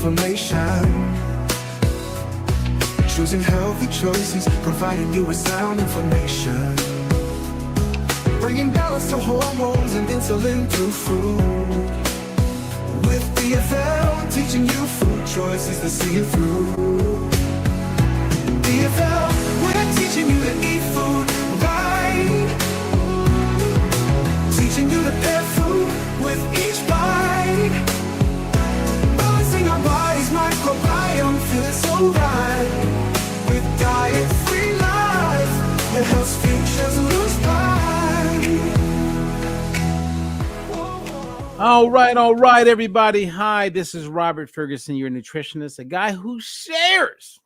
inflammation. Choosing healthy choices, providing you with sound information. Bringing balance to hormones and insulin through food. With DFL, teaching you food choices to see you through. DFL, we're teaching you to eat food right. Teaching you to pair food with each bite. Balancing our body's microbiome, feeling so right. With diet-free life, the health futures lose by. All right, everybody. Hi, this is Robert Ferguson, your nutritionist, a guy who shares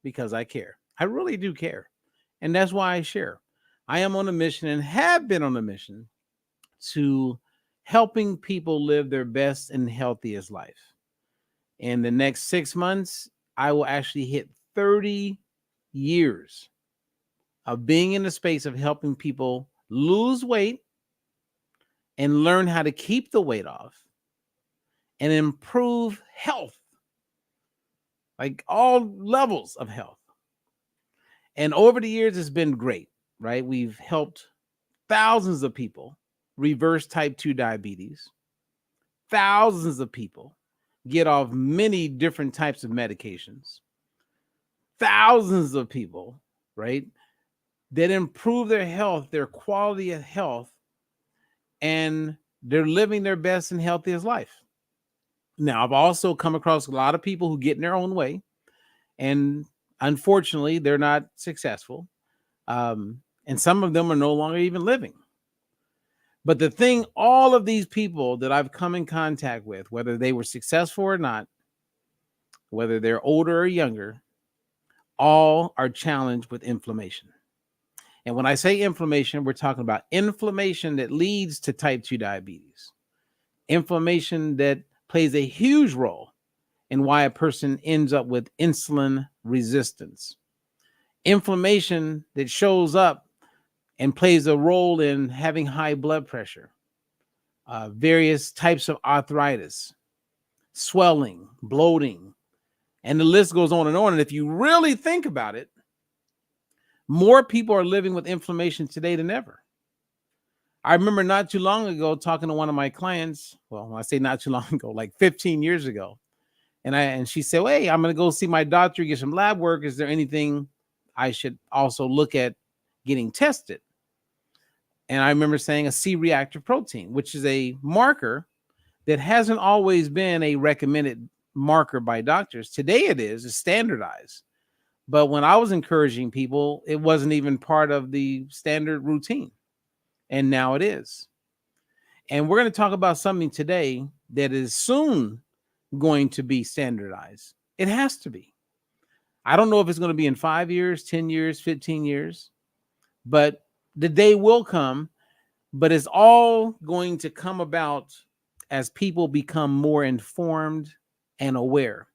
because I care. I really do care. And that's why I share. I am on a mission and have been on a mission to helping people live their best and healthiest life. In the next 6 months, I will actually hit 30 years of being in the space of helping people lose weight and learn how to keep the weight off and improve health, like all levels of health. And over the years, it's been great, right? We've helped thousands of people reverse type 2 diabetes, thousands of people get off many different types of medications, thousands of people, right, that improve their health, their quality of health, and they're living their best and healthiest life. Now, I've also come across a lot of people who get in their own way, and unfortunately, they're not successful. And some of them are no longer even living. But the thing, all of these people that I've come in contact with, whether they were successful or not, whether they're older or younger, all are challenged with inflammation. And when I say inflammation, we're talking about inflammation that leads to type 2 diabetes, inflammation that plays a huge role in why a person ends up with insulin resistance, inflammation that shows up and plays a role in having high blood pressure, various types of arthritis, swelling, bloating, and the list goes on and on. And if you really think about it, more people are living with inflammation today than ever. I remember not too long ago talking to one of my clients. Well, when I say not too long ago, like 15 years ago. And she said, hey, I'm going to go see my doctor, get some lab work. Is there anything I should also look at getting tested? And I remember saying a C-reactive protein, which is a marker that hasn't always been a recommended marker by doctors. Today it is, it's standardized. But when I was encouraging people, it wasn't even part of the standard routine. And now it is. And we're going to talk about something today that is soon going to be standardized. It has to be. I don't know if it's going to be in 5 years, 10 years, 15 years, but the day will come, but it's all going to come about as people become more informed and aware.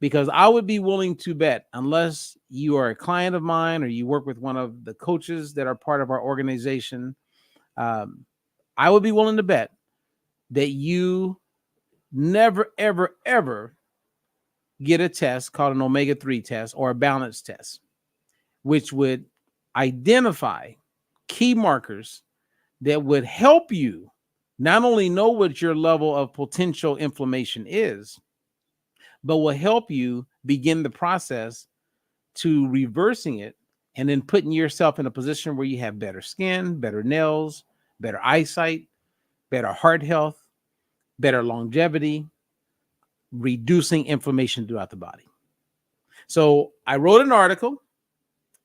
Because I would be willing to bet, unless you are a client of mine or you work with one of the coaches that are part of our organization, I would be willing to bet that you never, ever, ever get a test called an omega-3 test or a balance test, which would identify key markers that would help you not only know what your level of potential inflammation is, but will help you begin the process to reversing it and then putting yourself in a position where you have better skin, better nails, better eyesight, better heart health, better longevity, reducing inflammation throughout the body. So I wrote an article,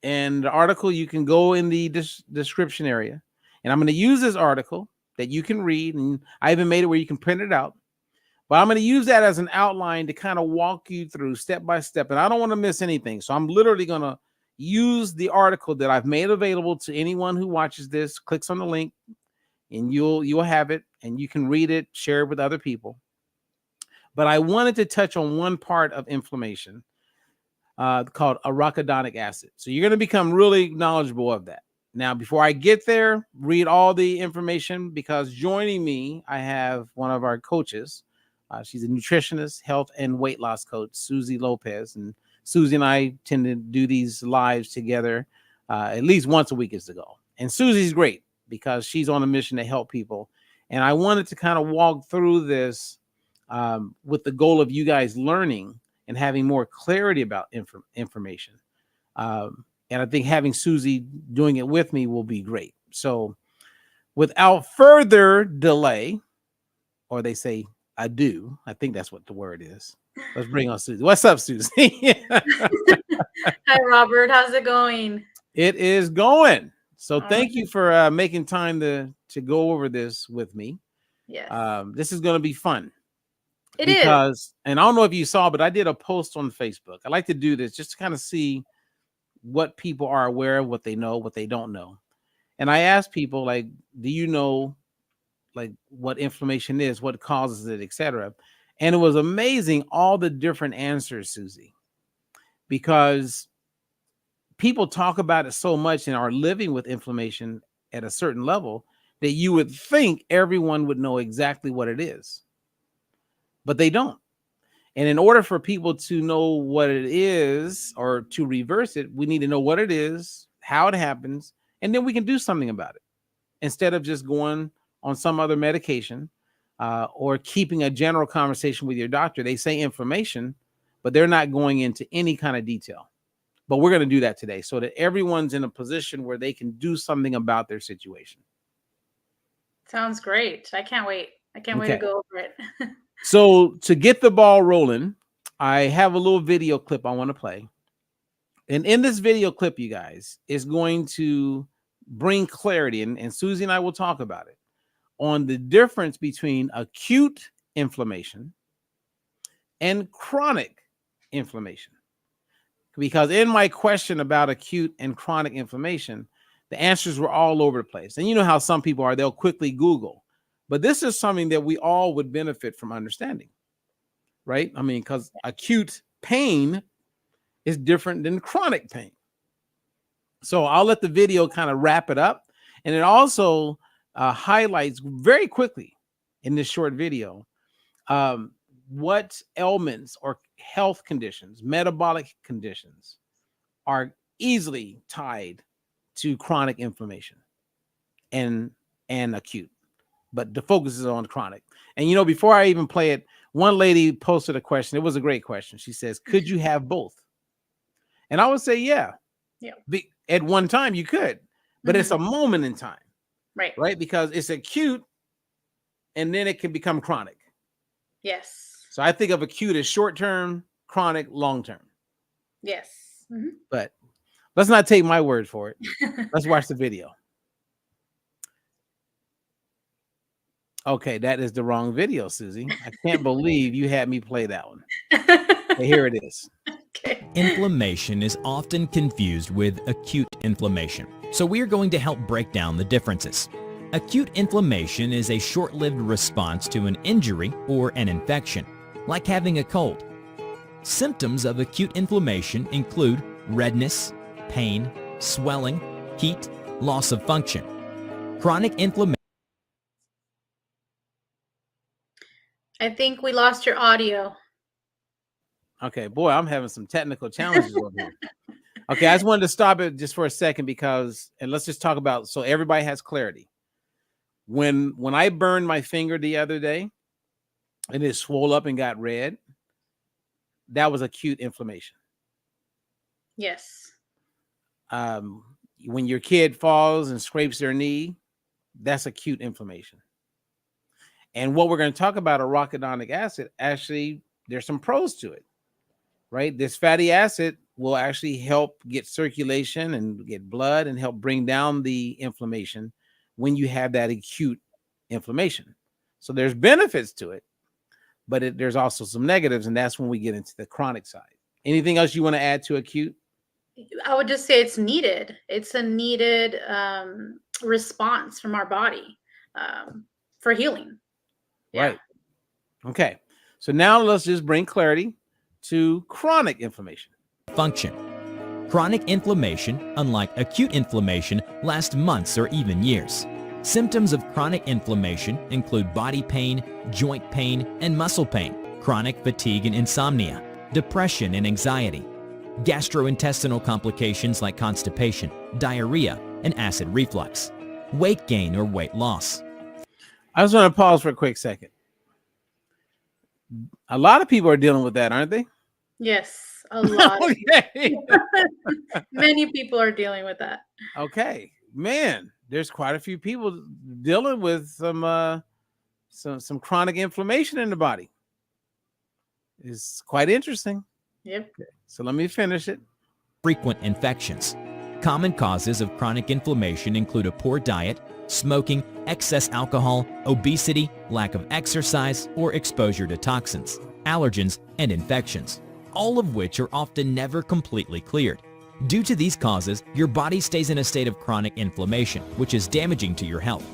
and the article you can go in the description area, and I'm going to use this article that you can read, and I even made it where you can print it out. But I'm going to use that as an outline to kind of walk you through step by step. And I don't want to miss anything. So I'm literally going to use the article that I've made available to anyone who watches this, clicks on the link, and you'll have it, and you can read it, share it with other people. But I wanted to touch on one part of inflammation called arachidonic acid. So you're going to become really knowledgeable of that. Now, before I get there, read all the information, because joining me, I have one of our coaches, She's a nutritionist, health and weight loss coach, Susie Lopez. And Susie and I tend to do these lives together at least once a week is the goal. And Susie's great because she's on a mission to help people. And I wanted to kind of walk through this with the goal of you guys learning and having more clarity about information. And I think having Susie doing it with me will be great. So without further delay, or they say ado, I think that's what the word is. Let's bring on Susie. What's up, Susie? Hi, Robert. How's it going? It is going. So All thank right. you for making time to go over this with me. Yes, This is going to be fun. it is. Because, and I don't know if you saw, but I did a post on Facebook. I like to do this just to kind of see what people are aware of, what they know, what they don't know. And I asked people, like, do you know, like, what inflammation is, what causes it, etc. And it was amazing, all the different answers, Susie, because people talk about it so much and are living with inflammation at a certain level that you would think everyone would know exactly what it is, but they don't. And in order for people to know what it is or to reverse it, we need to know what it is, how it happens, and then we can do something about it instead of just going on some other medication or keeping a general conversation with your doctor. They say inflammation, but they're not going into any kind of detail. But we're going to do that today so that everyone's in a position where they can do something about their situation. Sounds great. I can't wait. I can't wait to Okay. go over it. So to get the ball rolling, I have a little video clip I want to play. And in this video clip, you guys, is going to bring clarity, and Susie and I will talk about it, on the difference between acute inflammation and chronic inflammation. Because in my question about acute and chronic inflammation, the answers were all over the place. And you know how some people are, they'll quickly Google. But this is something that we all would benefit from understanding, right? I mean, because acute pain is different than chronic pain. So I'll let the video kind of wrap it up. And it also highlights very quickly in this short video what ailments or health conditions, metabolic conditions, are easily tied to chronic inflammation and acute. But the focus is on chronic. And, you know, before I even play it, one lady posted a question. It was a great question. She says, could you have both? And I would say, yeah. At one time you could, but it's a moment in time, right? Because it's acute and then it can become chronic. Yes. So I think of acute as short-term, chronic, long-term. Yes. But let's not take my word for it. Let's watch the video. Okay, that is the wrong video, Susie. I can't believe you had me play that one. Okay, here it is. Okay. Inflammation is often confused with acute inflammation, so we are going to help break down the differences. Acute inflammation is a short-lived response to an injury or an infection, like having a cold. Symptoms of acute inflammation include redness, pain, swelling, heat, loss of function. Chronic inflammation. I think we lost your audio. Okay, boy, I'm having some technical challenges over here. Okay, I just wanted to stop it just for a second because, and let's just talk about, so everybody has clarity. When I burned my finger the other day and it swole up and got red, that was acute inflammation. Yes. When your kid falls and scrapes their knee, that's acute inflammation. And what we're going to talk about, arachidonic acid, actually, there's some pros to it, right? This fatty acid will actually help get circulation and get blood and help bring down the inflammation when you have that acute inflammation. So there's benefits to it, but there's also some negatives, and that's when we get into the chronic side. Anything else you want to add to acute? I would just say it's needed. It's a needed response from our body for healing. Yeah. Right. Okay. So now let's just bring clarity to chronic inflammation. Function. Chronic inflammation, unlike acute inflammation, lasts months or even years. Symptoms of chronic inflammation include body pain, joint pain, and muscle pain, chronic fatigue and insomnia, depression and anxiety, gastrointestinal complications like constipation, diarrhea, and acid reflux, weight gain or weight loss. I just want to pause for a quick second. A lot of people are dealing with that, aren't they? Yes, a lot. Okay. Many people are dealing with that. Okay, man, there's quite a few people dealing with some chronic inflammation in the body. It's quite interesting. Yep. So let me finish it. Frequent infections. Common causes of chronic inflammation include a poor diet, smoking, excess alcohol, obesity, lack of exercise, or exposure to toxins, allergens, and infections, all of which are often never completely cleared. Due to these causes, your body stays in a state of chronic inflammation, which is damaging to your health.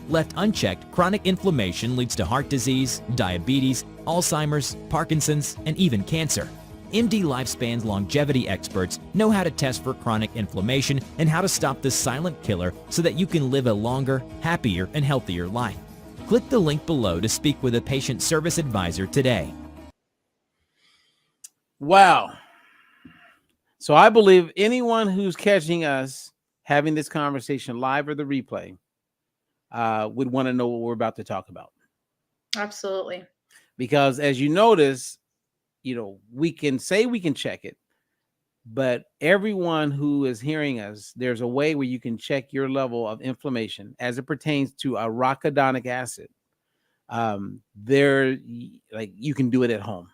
Left unchecked, chronic inflammation leads to heart disease, diabetes, Alzheimer's, Parkinson's, and even cancer. MD Lifespan's longevity experts know how to test for chronic inflammation and how to stop this silent killer so that you can live a longer, happier, and healthier life. Click the link below to speak with a patient service advisor today. Wow. So I believe anyone who's catching us having this conversation live or the replay would want to know what we're about to talk about. Absolutely. Because as you notice, we can say we can check it, but everyone who is hearing us, there's a way where you can check your level of inflammation as it pertains to arachidonic acid. You can do it at home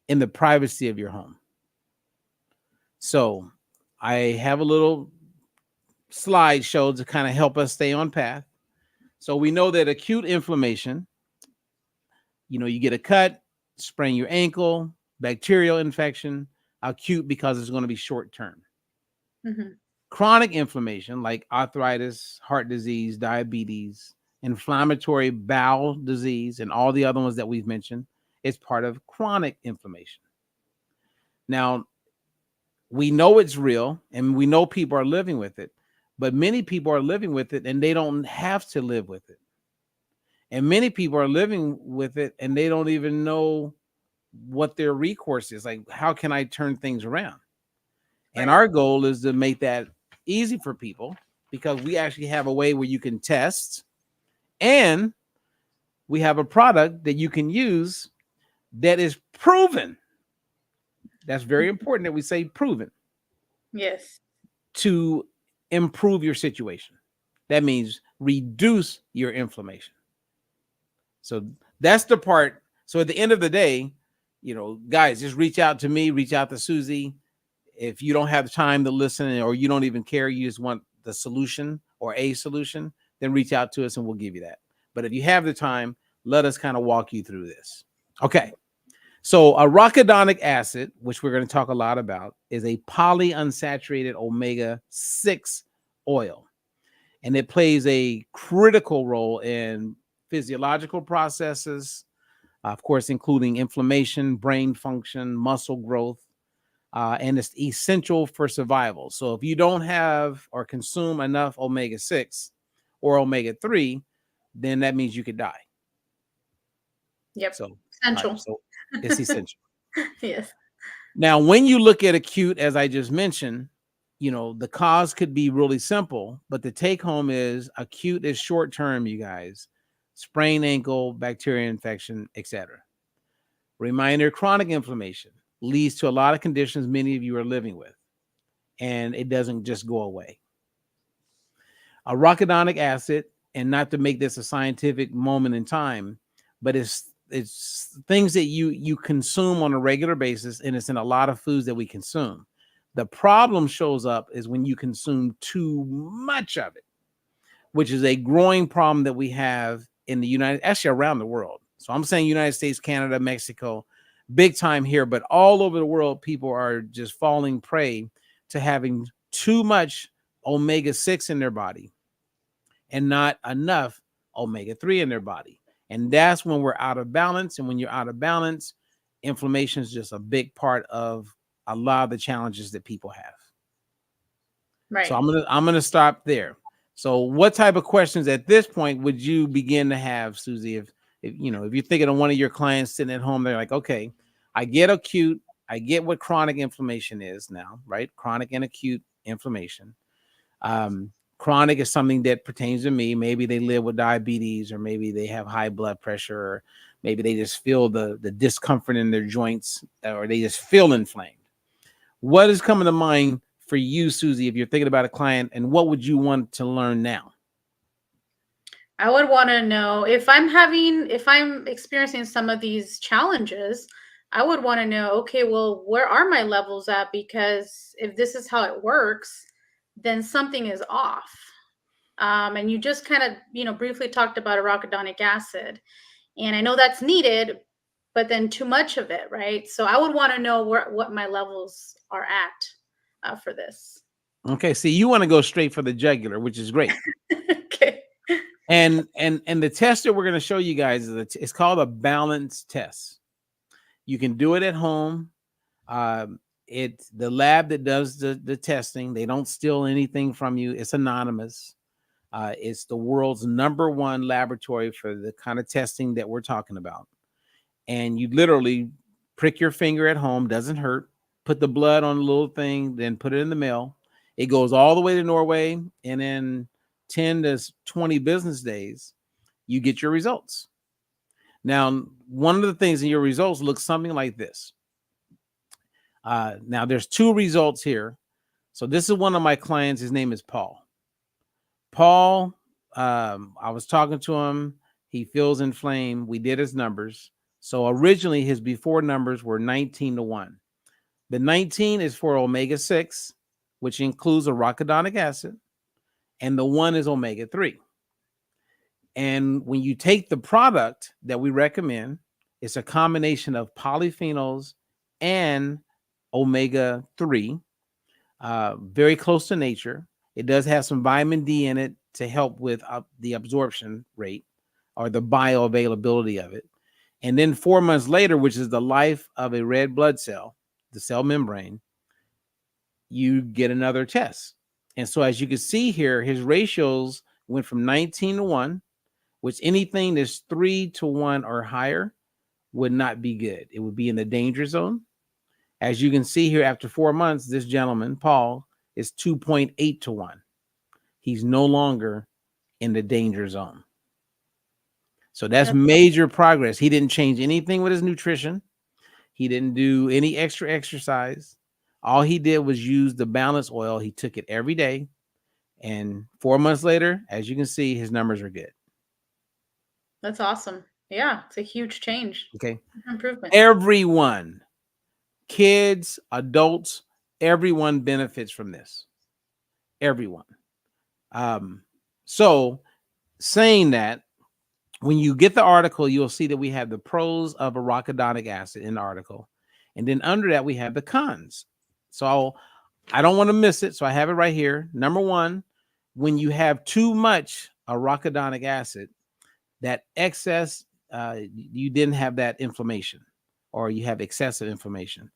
in the privacy of your home. So I have a little slideshow to kind of help us stay on path. So we know that acute inflammation, you get a cut, sprain your ankle, bacterial infection, acute because it's going to be short term. Mm-hmm. Chronic inflammation like arthritis, heart disease, diabetes, inflammatory bowel disease, and all the other ones that we've mentioned is part of chronic inflammation. Now, we know it's real and we know people are living with it, but many people are living with it and they don't have to live with it. And many people are living with it and they don't even know what their recourse is. Like, how can I turn things around? And our goal is to make that easy for people because we actually have a way where you can test and we have a product that you can use that is proven. That's very important that we say proven. Yes. To improve your situation. That means reduce your inflammation. So that's the part. So at the end of the day, guys, just reach out to me, reach out to Susie. If you don't have time to listen or you don't even care, you just want the solution or a solution, then reach out to us and we'll give you that. But if you have the time, let us kind of walk you through this. Okay. So arachidonic acid, which we're going to talk a lot about, is a polyunsaturated omega-6 oil. And it plays a critical role in physiological processes, of course, including inflammation, brain function, muscle growth, and it's essential for survival. So if you don't have or consume enough omega-6 or omega-3, then that means you could die. Yep. So essential. So it's essential. Yes. Now, when you look at acute, as I just mentioned, the cause could be really simple, but the take home is acute is short term, you guys. Sprained ankle, bacteria infection, etc. Reminder, chronic inflammation leads to a lot of conditions many of you are living with, and it doesn't just go away. Arachidonic acid, and not to make this a scientific moment in time, but it's things that you consume on a regular basis, and it's in a lot of foods that we consume. The problem shows up is when you consume too much of it, which is a growing problem that we have in the actually around the world. So I'm saying United States, Canada, Mexico, big time here, but all over the world, people are just falling prey to having too much omega-6 in their body and not enough omega-3 in their body. And that's when we're out of balance. And when you're out of balance, inflammation is just a big part of a lot of the challenges that people have. Right. So I'm gonna stop there. So what type of questions at this point would you begin to have, Susie, if you know, if you're thinking of one of your clients sitting at home, they're like, okay, I get acute, I get what chronic inflammation is now, right? Chronic and acute inflammation. Chronic is something that pertains to me. Maybe they live with diabetes, or maybe they have high blood pressure, or maybe they just feel the discomfort in their joints, or they just feel inflamed. What is coming to mind for you, Susie, if you're thinking about a client, and what would you want to learn now? I would want to know if I'm experiencing some of these challenges, I would want to know, okay, well, where are my levels at? Because if this is how it works, then something is off. And you just kind of, briefly talked about arachidonic acid. And I know that's needed, but then too much of it, right? So I would want to know what my levels are at for this. Okay, see, you want to go straight for the jugular, which is great. Okay. And the test that we're going to show you guys it's called a balance test. You can do it at home. It's the lab that does the testing. They don't steal anything from you. It's anonymous. It's the world's #1 laboratory for the kind of testing that we're talking about. And you literally prick your finger at home, doesn't hurt, put the blood on a little thing, then put it in the mail. It goes all the way to Norway, and in 10 to 20 business days, you get your results. Now, one of the things in your results looks something like this. Now, there's 2 results here. So this is one of my clients. His name is Paul. Paul, I was talking to him. He feels inflamed. We did his numbers. So originally, his before numbers were 19-1. The 19 is for omega-6, which includes arachidonic acid, and the 1 is omega-3. And when you take the product that we recommend, it's a combination of polyphenols and omega-3, very close to nature. It does have some vitamin D in it to help with the absorption rate or the bioavailability of it. And then 4 months later, which is the life of a red blood cell, the cell membrane, you get another test. And so as you can see here, his ratios went from 19-1, which anything that's 3-1 or higher would not be good. It would be in the danger zone. As you can see here, after 4 months, this gentleman, Paul, is 2.8-1. He's no longer in the danger zone. So that's major progress. He didn't change anything with his nutrition. He didn't do any extra exercise. All he did was use the balance oil. He took it every day. And 4 months later, as you can see, his numbers are good. That's awesome. Yeah, it's a huge change. Okay. Improvement. Everyone, kids, adults, everyone benefits from this. Everyone. So saying that, when you get the article, you'll see that we have the pros of arachidonic acid in the article. And then under that, we have the cons. So I don't want to miss it. So I have it right here. Number 1, when you have too much arachidonic acid, that excess, you didn't have that inflammation, or you have excessive inflammation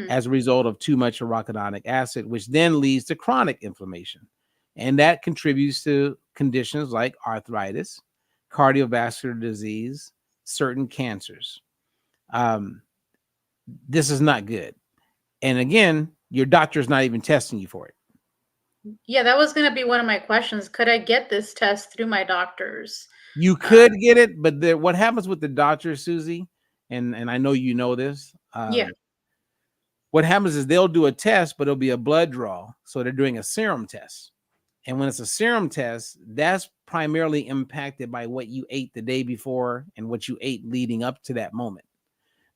as a result of too much arachidonic acid, which then leads to chronic inflammation. And that contributes to conditions like arthritis, cardiovascular disease, certain cancers. This is not good. And again, your doctor's not even testing you for it. Yeah, that was going to be one of my questions. Could I get this test through my doctors? You could get it, but what happens with the doctor, Susie, and I know you know this. Yeah. What happens is they'll do a test, but it'll be a blood draw. So they're doing a serum test. And when it's a serum test, that's primarily impacted by what you ate the day before and what you ate leading up to that moment.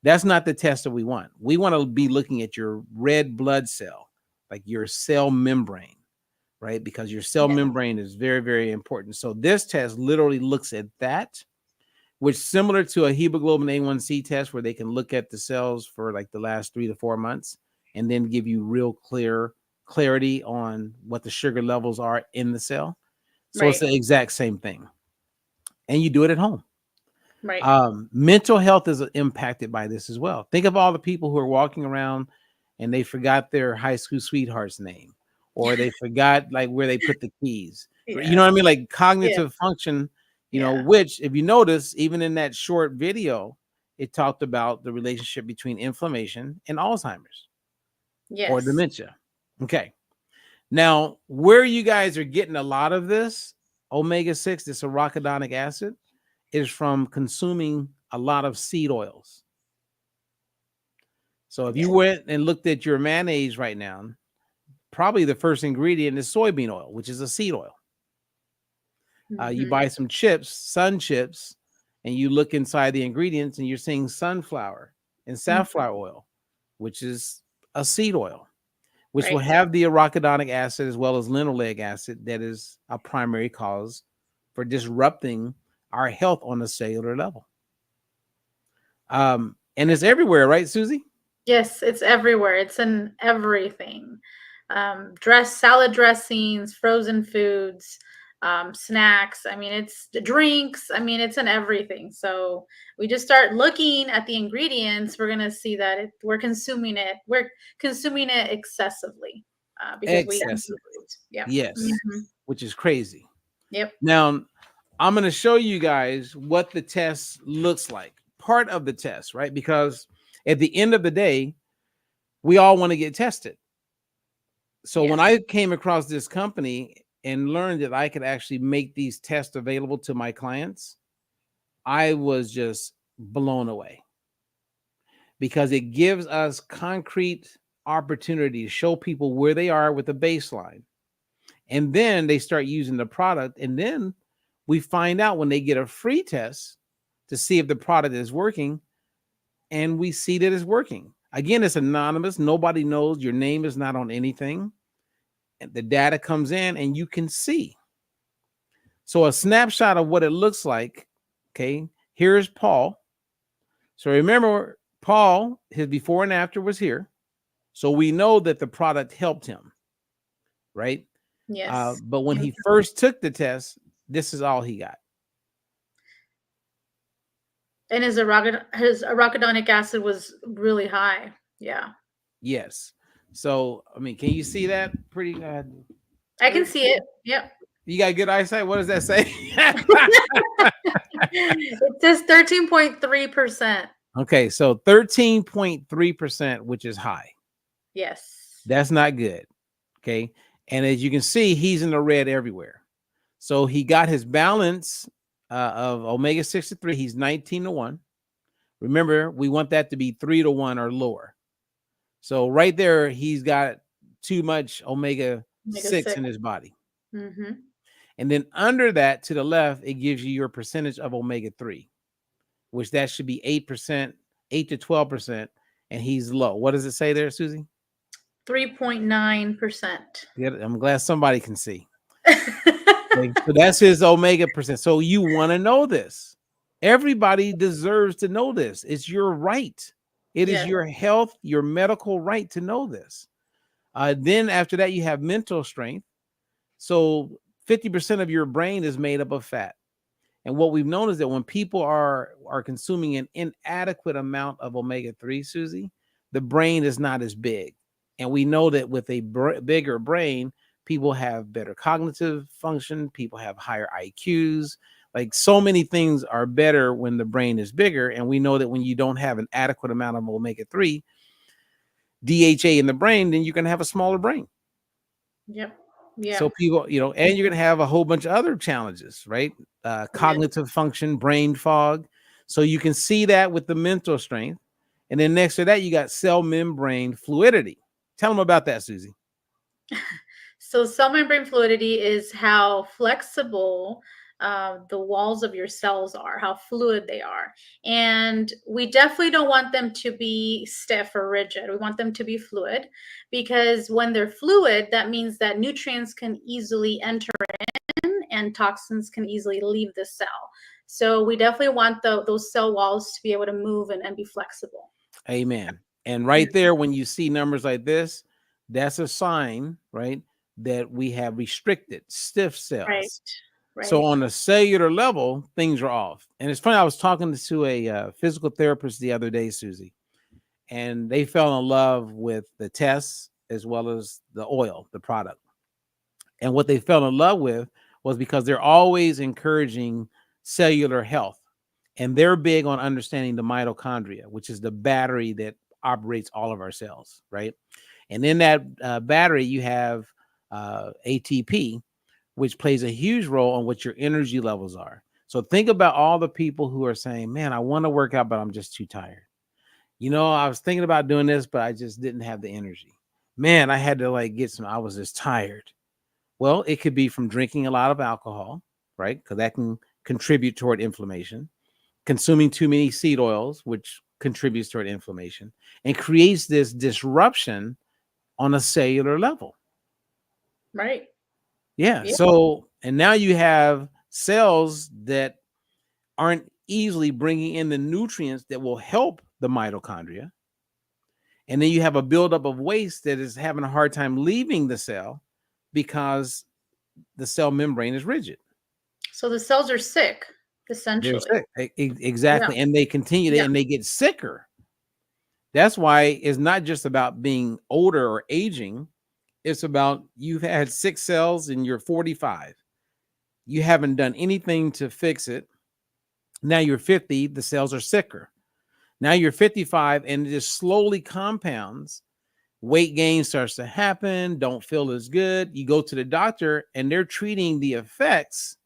That's not the test that we want. We want to be looking at your red blood cell, like your cell membrane, right? Because your cell membrane is very, very important. So this test literally looks at that, which is similar to a hemoglobin A1C test, where they can look at the cells for like the last 3 to 4 months and then give you real clarity on what the sugar levels are in the cell. So it's the exact same thing. And you do it at home. Right. Mental health is impacted by this as well. Think of all the people who are walking around and they forgot their high school sweetheart's name, or they forgot like where they put the keys. You know what I mean? Like Yeah. cognitive function, Yeah. which if you notice, even in that short video, it talked about the relationship between inflammation and Alzheimer's or Yes. dementia. Okay. Now, where you guys are getting a lot of this omega-6, this arachidonic acid, is from consuming a lot of seed oils. So if you Yes. went and looked at your mayonnaise right now, probably the first ingredient is soybean oil, which is a seed oil. You Mhm. buy some chips, sun chips, and you look inside the ingredients and you're seeing sunflower and safflower oil, which is a seed oil, which will Right. have the arachidonic acid as well as linoleic acid that is a primary cause for disrupting our health on a cellular level. And it's everywhere, right, Susie? Yes, it's everywhere. It's in everything. Salad dressings, frozen foods, snacks. I mean, it's the drinks. I mean, it's in everything. So we just start looking at the ingredients. We're gonna see that we're consuming it. We're consuming it excessively because we Excessively. yeah. Yes, which is crazy. Yep. Now, I'm going to show you guys what the test looks like. Part of the test, right? Because at the end of the day, we all want to get tested. So when I came across this company and learned that I could actually make these tests available to my clients, I was just blown away because it gives us concrete opportunity to show people where they are with the baseline. And then they start using the product. And then we find out when they get a free test to see if the product is working. And we see that it's working. Again, it's anonymous. Nobody knows. Your name is not on anything. And the data comes in and you can see. So a snapshot of what it looks like. Okay. Here's Paul. So remember, Paul, his before and after was here. So we know that the product helped him. Right. Yes. But when he first took the test, this is all he got. And his arachidonic acid was really high. Yeah. Yes. So, I mean, can you see that? Pretty good. I can see it. Yep. You got good eyesight? What does that say? It says 13.3%. Okay, so 13.3%, which is high. Yes. That's not good. Okay. And as you can see, he's in the red everywhere. So he got his balance of omega-6 to 3. He's 19 to 1. Remember, we want that to be 3 to 1 or lower. So right there, he's got too much omega-6 in his body. Mm-hmm. And then under that to the left, it gives you your percentage of omega-3, which that should be 8%, 8 to 12%. And he's low. What does it say there, Susie? 3.9%. Yeah, I'm glad somebody can see. Okay, so that's his omega percent. So you want to know this. Everybody deserves to know this. It's your right. It is your health, your medical right to know this. Then after that, you have mental strength. So 50% of your brain is made up of fat. And what we've known is that when people are consuming an inadequate amount of omega-3, Susie, the brain is not as big. And we know that with a bigger brain, people have better cognitive function. People have higher IQs. Like so many things are better when the brain is bigger. And we know that when you don't have an adequate amount of omega-3, DHA in the brain, then you're going to have a smaller brain. Yep. Yeah. So people, and you're going to have a whole bunch of other challenges, right? Cognitive function, brain fog. So you can see that with the mental strength. And then next to that, you got cell membrane fluidity. Tell them about that, Susie. So cell membrane fluidity is how flexible the walls of your cells are, how fluid they are. And we definitely don't want them to be stiff or rigid. We want them to be fluid because when they're fluid, that means that nutrients can easily enter in and toxins can easily leave the cell. So we definitely want those cell walls to be able to move and be flexible. Amen. And right there, when you see numbers like this, that's a sign, right, that we have restricted stiff cells. Right. So on a cellular level, things are off. And it's funny, I was talking to a physical therapist the other day, Susie, and they fell in love with the tests as well as the oil, the product. And what they fell in love with was because they're always encouraging cellular health. And they're big on understanding the mitochondria, which is the battery that operates all of our cells, right? And in that battery, you have ATP, which plays a huge role on what your energy levels are. So think about all the people who are saying, man, I want to work out, but I'm just too tired. You know, I was thinking about doing this, but I just didn't have the energy. Man, I had to like I was just tired. Well, it could be from drinking a lot of alcohol, right? Because that can contribute toward inflammation. Consuming too many seed oils, which contributes toward inflammation and creates this disruption on a cellular level. Right. Yeah. Yeah. So, and now you have cells that aren't easily bringing in the nutrients that will help the mitochondria. And then you have a buildup of waste that is having a hard time leaving the cell because the cell membrane is rigid. So the cells are sick, They're essentially. sick. Exactly. And they continue to, and they get sicker. That's why it's not just about being older or aging. It's about you've had 6 cells and you're 45. You haven't done anything to fix it. Now you're 50, the cells are sicker. Now you're 55 and it just slowly compounds. Weight gain starts to happen, don't feel as good. You go to the doctor and they're treating the effects,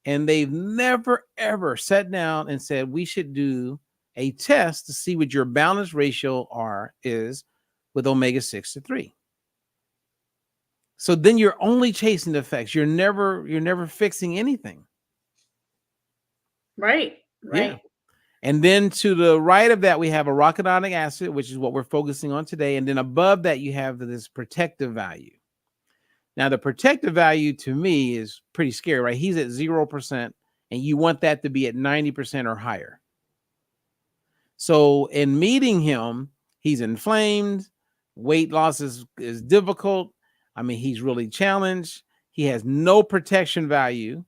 and they've never, ever sat down and said, we should do a test to see what your balance ratio is with omega-6 to 3. So then you're only chasing the effects. You're never fixing anything. Right. Yeah. And then to the right of that, we have arachidonic acid, which is what we're focusing on today. And then above that, you have this protective value. Now, the protective value to me is pretty scary, right? He's at 0%, and you want that to be at 90% or higher. So in meeting him, he's inflamed. Weight loss is difficult. I mean, he's really challenged. He has no protection value,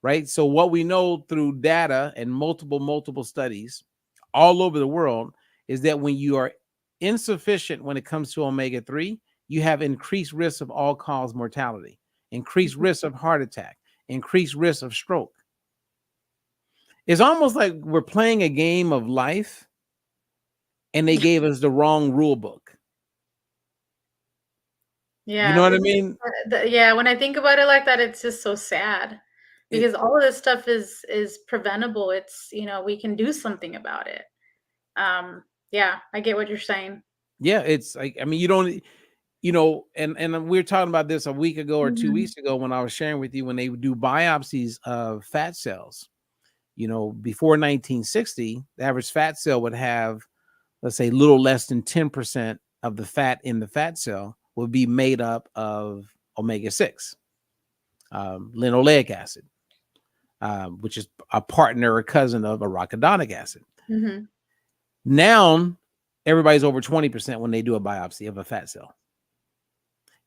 right? So what we know through data and multiple studies all over the world is that when you are insufficient when it comes to omega-3, you have increased risk of all-cause mortality, increased risk of heart attack, increased risk of stroke. It's almost like we're playing a game of life and they gave us the wrong rule book. Yeah. You know what I mean? Yeah. When I think about it like that, it's just so sad because all of this stuff is preventable. It's, we can do something about it. Yeah, I get what you're saying. Yeah. It's like, I mean, you don't, and we were talking about this a week ago or 2 weeks ago when I was sharing with you when they do biopsies of fat cells. Before 1960, the average fat cell would have, let's say, a little less than 10% of the fat in the fat cell would be made up of omega-6, linoleic acid, which is a partner or cousin of arachidonic acid. Now, everybody's over 20% when they do a biopsy of a fat cell.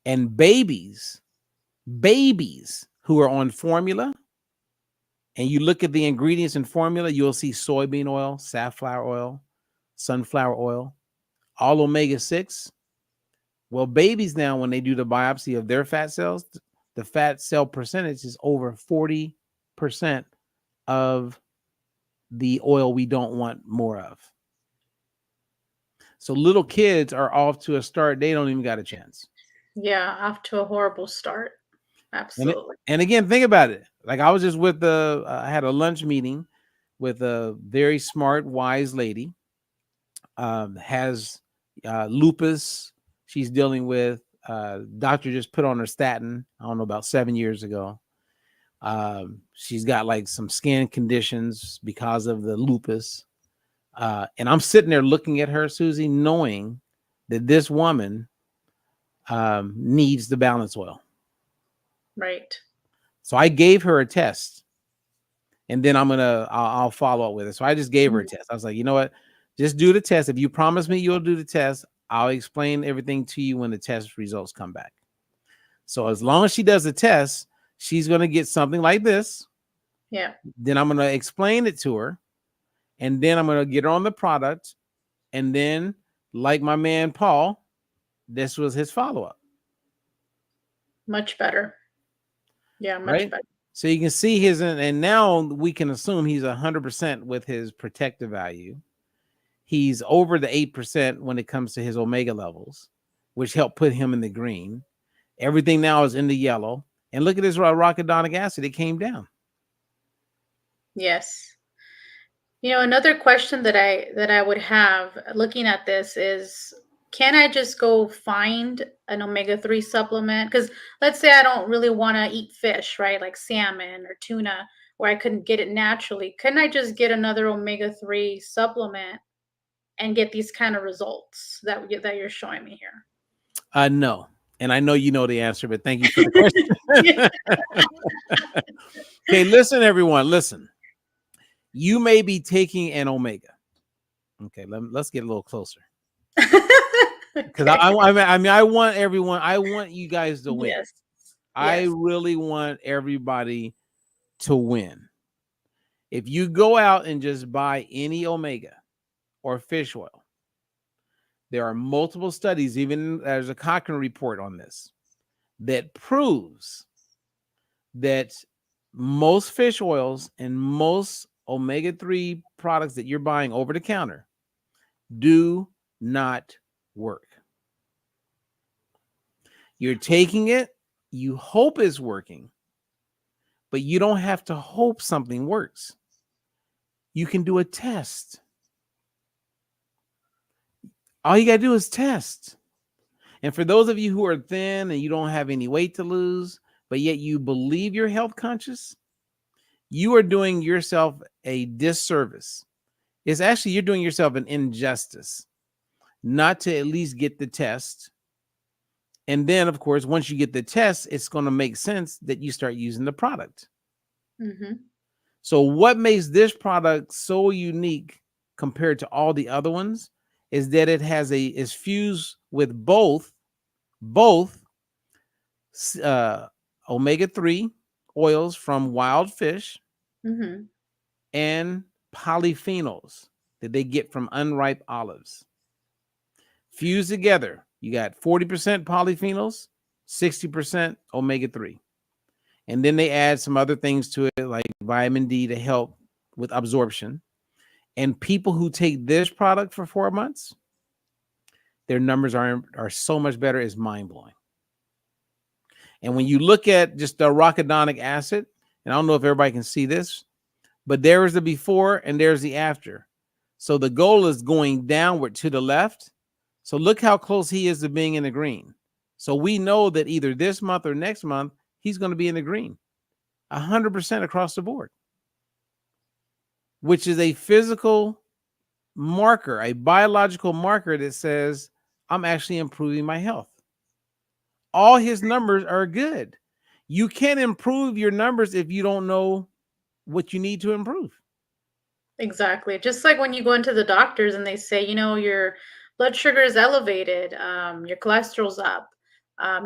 And babies who are on formula, and you look at the ingredients in formula, you'll see soybean oil, safflower oil, sunflower oil, all omega-6. Well, babies now, when they do the biopsy of their fat cells, the fat cell percentage is over 40% of the oil we don't want more of. So little kids are off to a start. They don't even got a chance. Yeah, off to a horrible start. Absolutely. And again, think about it. Like I was just with I had a lunch meeting with a very smart, wise lady, has lupus. She's dealing with, doctor just put on her statin, I don't know, about 7 years ago. She's got like some skin conditions because of the lupus. And I'm sitting there looking at her, Susie, knowing that this woman needs the balance oil. Right. So I gave her a test, and then I'll follow up with it. So I just gave her a test. I was like, you know what? Just do the test. If you promise me you'll do the test, I'll explain everything to you when the test results come back. So as long as she does the test, she's going to get something like this. Yeah. Then I'm going to explain it to her, and then I'm going to get her on the product. And then, like my man Paul, this was his follow-up. Much better. Yeah, much better. So you can see his, and now we can assume he's 100% with his protective value. He's over the 8% when it comes to his omega levels, which helped put him in the green. Everything now is in the yellow. And look at his arachidonic acid. It came down. Yes. Another question that I would have looking at this is, can I just go find an omega-3 supplement? Because let's say I don't really want to eat fish, right? Like salmon or tuna, where I couldn't get it naturally. Couldn't I just get another omega-3 supplement and get these kind of results that you're showing me here? No. And I know you know the answer, but thank you for the question. Okay, listen, everyone. Listen. You may be taking an omega. Okay, let's get a little closer. Because I want everyone. I want you guys to win. Yes. I really want everybody to win. If you go out and just buy any omega or fish oil, there are multiple studies, even there's a Cochrane report on this, that proves that most fish oils and most omega-3 products that you're buying over the counter do not work. You're taking it, you hope it's working, but you don't have to hope something works. You can do a test. All you got to do is test. And for those of you who are thin and you don't have any weight to lose, but yet you believe you're health conscious, you are doing yourself a disservice. It's actually, you're doing yourself an injustice not to at least get the test. And then, of course, once you get the test, it's going to make sense that you start using the product. Mm-hmm. So what makes this product so unique compared to all the other ones is that it is fused with both omega-3 oils from wild fish and polyphenols that they get from unripe olives. Fused together, you got 40% polyphenols, 60% omega-3. And then they add some other things to it, like vitamin D to help with absorption. And people who take this product for 4 months, their numbers are so much better, it's mind-blowing. And when you look at just the arachidonic acid, and I don't know if everybody can see this, but there is the before and there's the after. So the goal is going downward to the left. So look how close he is to being in the green. So we know that either this month or next month, he's going to be in the green, 100% across the board, which is a physical marker, a biological marker that says, I'm actually improving my health. All his numbers are good. You can't improve your numbers if you don't know what you need to improve. Exactly. Just like when you go into the doctors and they say, your blood sugar is elevated, your cholesterol's up,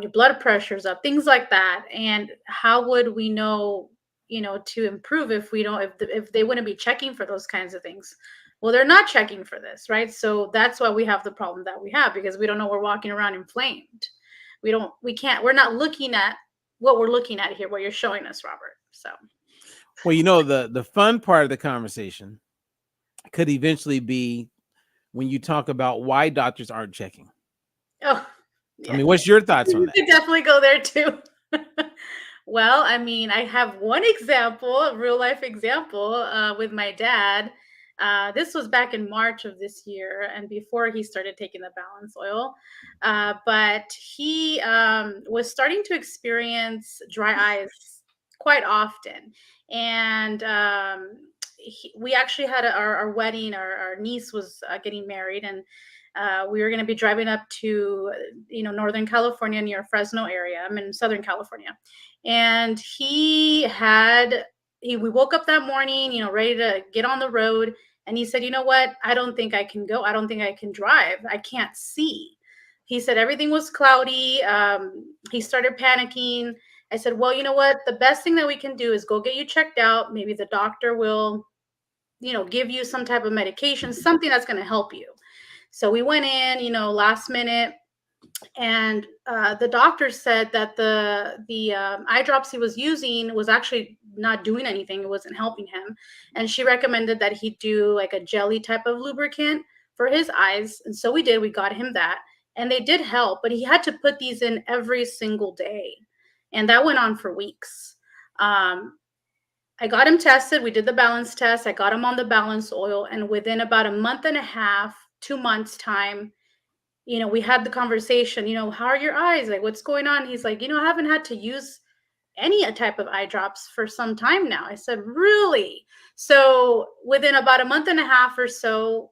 your blood pressure's up, things like that. And how would we know, to improve if we don't, if they wouldn't be checking for those kinds of things? Well, they're not checking for this, right? So that's why we have the problem that we have, because we don't know we're walking around inflamed. We're not looking at what we're looking at here, what you're showing us, Robert. So, well, the fun part of the conversation could eventually be when you talk about why doctors aren't checking. Oh, yeah. I mean, what's your thoughts on that? You could definitely go there too. Well, I mean, I have one example, a real life example, with my dad. This was back in March of this year, and before he started taking the balance oil. But he was starting to experience dry eyes quite often. And we actually had our wedding. Our niece was getting married, and we were going to be driving up to Northern California, near Fresno area. I'm in Southern California. And we woke up that morning, ready to get on the road. And he said, you know what? I don't think I can go. I don't think I can drive. I can't see. He said everything was cloudy. He started panicking. I said, well, you know what? The best thing that we can do is go get you checked out. Maybe the doctor will, give you some type of medication, something that's going to help you. So we went in, last minute. And the doctor said that the eye drops he was using was actually not doing anything. It wasn't helping him. And she recommended that he do like a jelly type of lubricant for his eyes. And so we did. We got him that. And they did help, but he had to put these in every single day. And that went on for weeks. I got him tested. We did the balance test. I got him on the balance oil. And within about a month and a half, 2 months time, we had the conversation, how are your eyes? Like, what's going on? He's like, I haven't had to use any type of eye drops for some time now. I said, really? So within about a month and a half or so,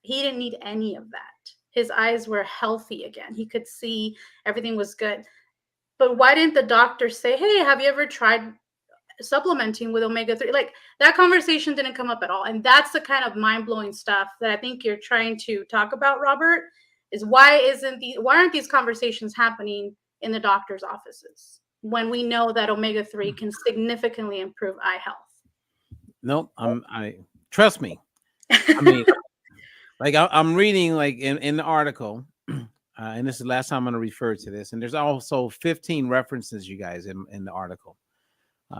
he didn't need any of that. His eyes were healthy again. He could see, everything was good. But why didn't the doctor say, hey, have you ever tried supplementing with omega-3? Like, that conversation didn't come up at all. And that's the kind of mind-blowing stuff that I think you're trying to talk about, Robert, is why aren't these conversations happening in the doctor's offices when we know that omega-3 can significantly improve eye health? Nope. I trust me. I mean, like I'm reading like in the article, and this is the last time I'm going to refer to this. And there's also 15 references, you guys, in the article.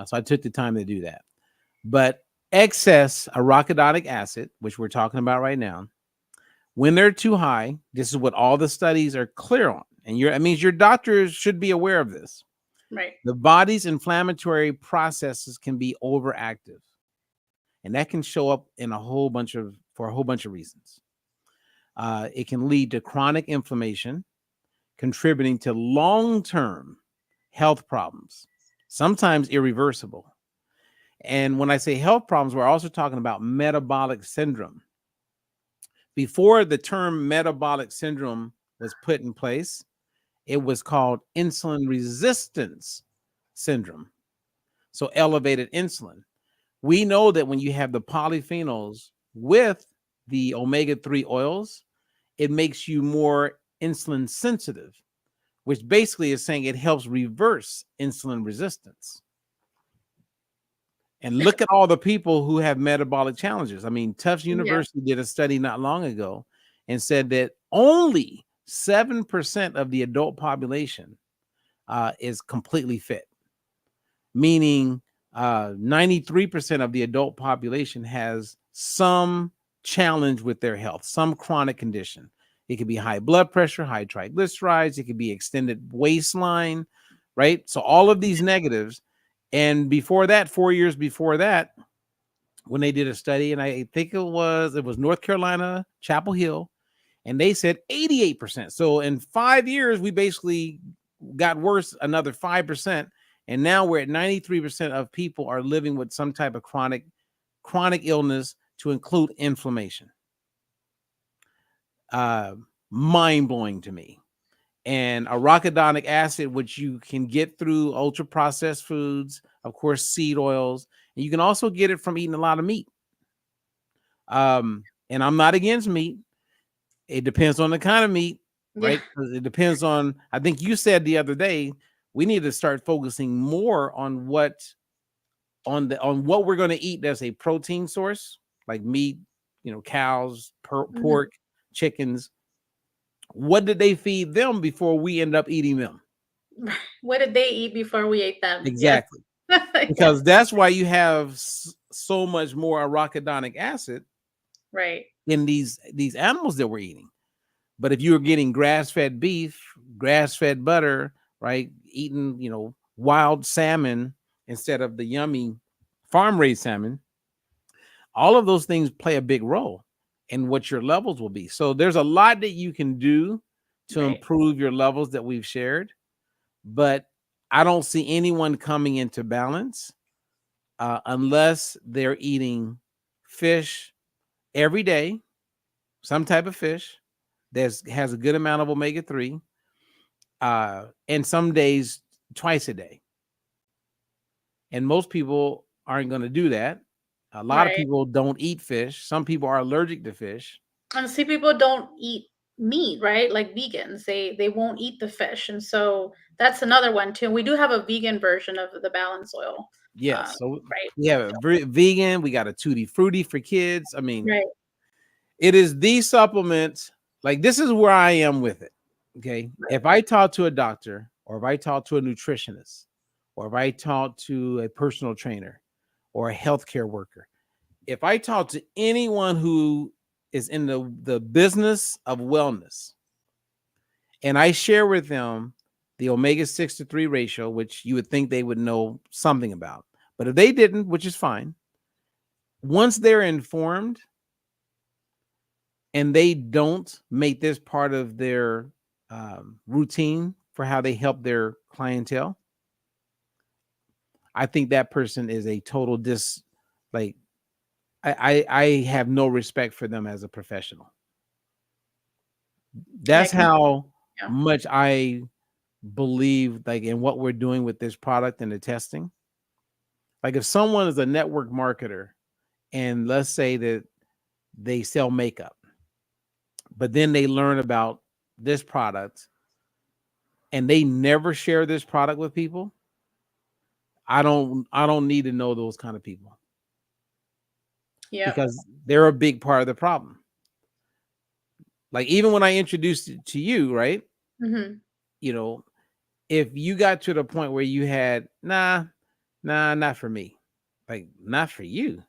So I took the time to do that. But excess arachidonic acid, which we're talking about right now, when they're too high, this is what all the studies are clear on. And that means your doctors should be aware of this. Right. The body's inflammatory processes can be overactive. And that can show up for a whole bunch of reasons. It can lead to chronic inflammation, contributing to long-term health problems, sometimes irreversible. And when I say health problems, we're also talking about metabolic syndrome. Before the term metabolic syndrome was put in place, it was called insulin resistance syndrome. So elevated insulin. We know that when you have the polyphenols with the omega-3 oils, it makes you more insulin sensitive, which basically is saying it helps reverse insulin resistance. And look at all the people who have metabolic challenges. I mean, Tufts University did a study not long ago and said that only 7% of the adult population is completely fit, meaning 93% of the adult population has some challenge with their health, some chronic condition. It could be high blood pressure, high triglycerides. It could be extended waistline, right? So all of these negatives. And before that, 4 years before that, when they did a study, and I think it was North Carolina, Chapel Hill, and they said 88%. So in 5 years, we basically got worse another 5%. And now we're at 93% of people are living with some type of chronic illness, to include inflammation. Mind-blowing to me. And arachidonic acid, which you can get through ultra-processed foods, of course, seed oils, and you can also get it from eating a lot of meat. And I'm not against meat. It depends on the kind of meat, right? It depends on, I think you said the other day, we need to start focusing more on what we're going to eat as a protein source, like meat, cows, pork, chickens. What did they feed them before we end up eating them? What did they eat before we ate them? Exactly. Yes. Because that's why you have so much more arachidonic acid, right, in these animals that we're eating. But if you were getting grass-fed beef, grass-fed butter, right, eating, wild salmon instead of the yummy farm-raised salmon, all of those things play a big role in what your levels will be. So there's a lot that you can do to improve your levels that we've shared, but I don't see anyone coming into balance unless they're eating fish every day, some type of fish that has a good amount of omega-3, and some days twice a day. And most people aren't going to do that. A lot of people don't eat fish. Some people are allergic to fish. And some people don't eat meat, right? Like vegans, they won't eat the fish. And so that's another one too. We do have a vegan version of the balance oil. Yes. So we have a vegan. We got a Tutti Frutti for kids. I mean, it is these supplements. Like, this is where I am with it. Okay. If I talk to a doctor, or if I talk to a nutritionist, or if I talk to a personal trainer or a healthcare worker, if I talk to anyone who is in the business of wellness, and I share with them the omega-6 to 3 ratio, which you would think they would know something about, but if they didn't, which is fine, once they're informed and they don't make this part of their routine for how they help their clientele, I think that person is a total I have no respect for them as a professional. That's how much I believe like in what we're doing with this product and the testing. Like if someone is a network marketer and let's say that they sell makeup, but then they learn about this product and they never share this product with people, I don't need to know those kind of people. Yeah. Because they're a big part of the problem. Like even when I introduced it to you, right? Mm-hmm. You know, if you got to the point where you had, nah, not for me. Like, not for you.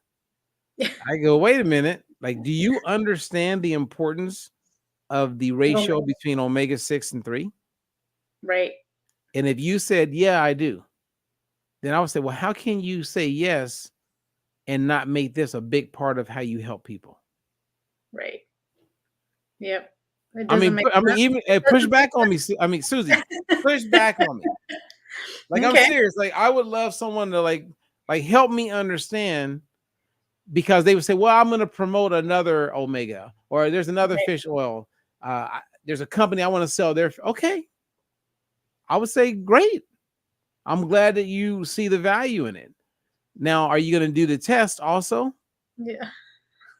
I go, wait a minute. Like, do you understand the importance of the ratio between omega-6 and 3? Right. And if you said, yeah, I do, then I would say, well, how can you say yes and not make this a big part of how you help people? Right. Yep. I mean, even push back on me. I mean, Susie, push back on me. Like, okay. I'm serious. Like, I would love someone to like help me understand, because they would say, well, I'm going to promote another omega, or there's another fish oil. There's a company I want to sell their. Okay. I would say, great. I'm glad that you see the value in it. Now, are you going to do the test also? Yeah.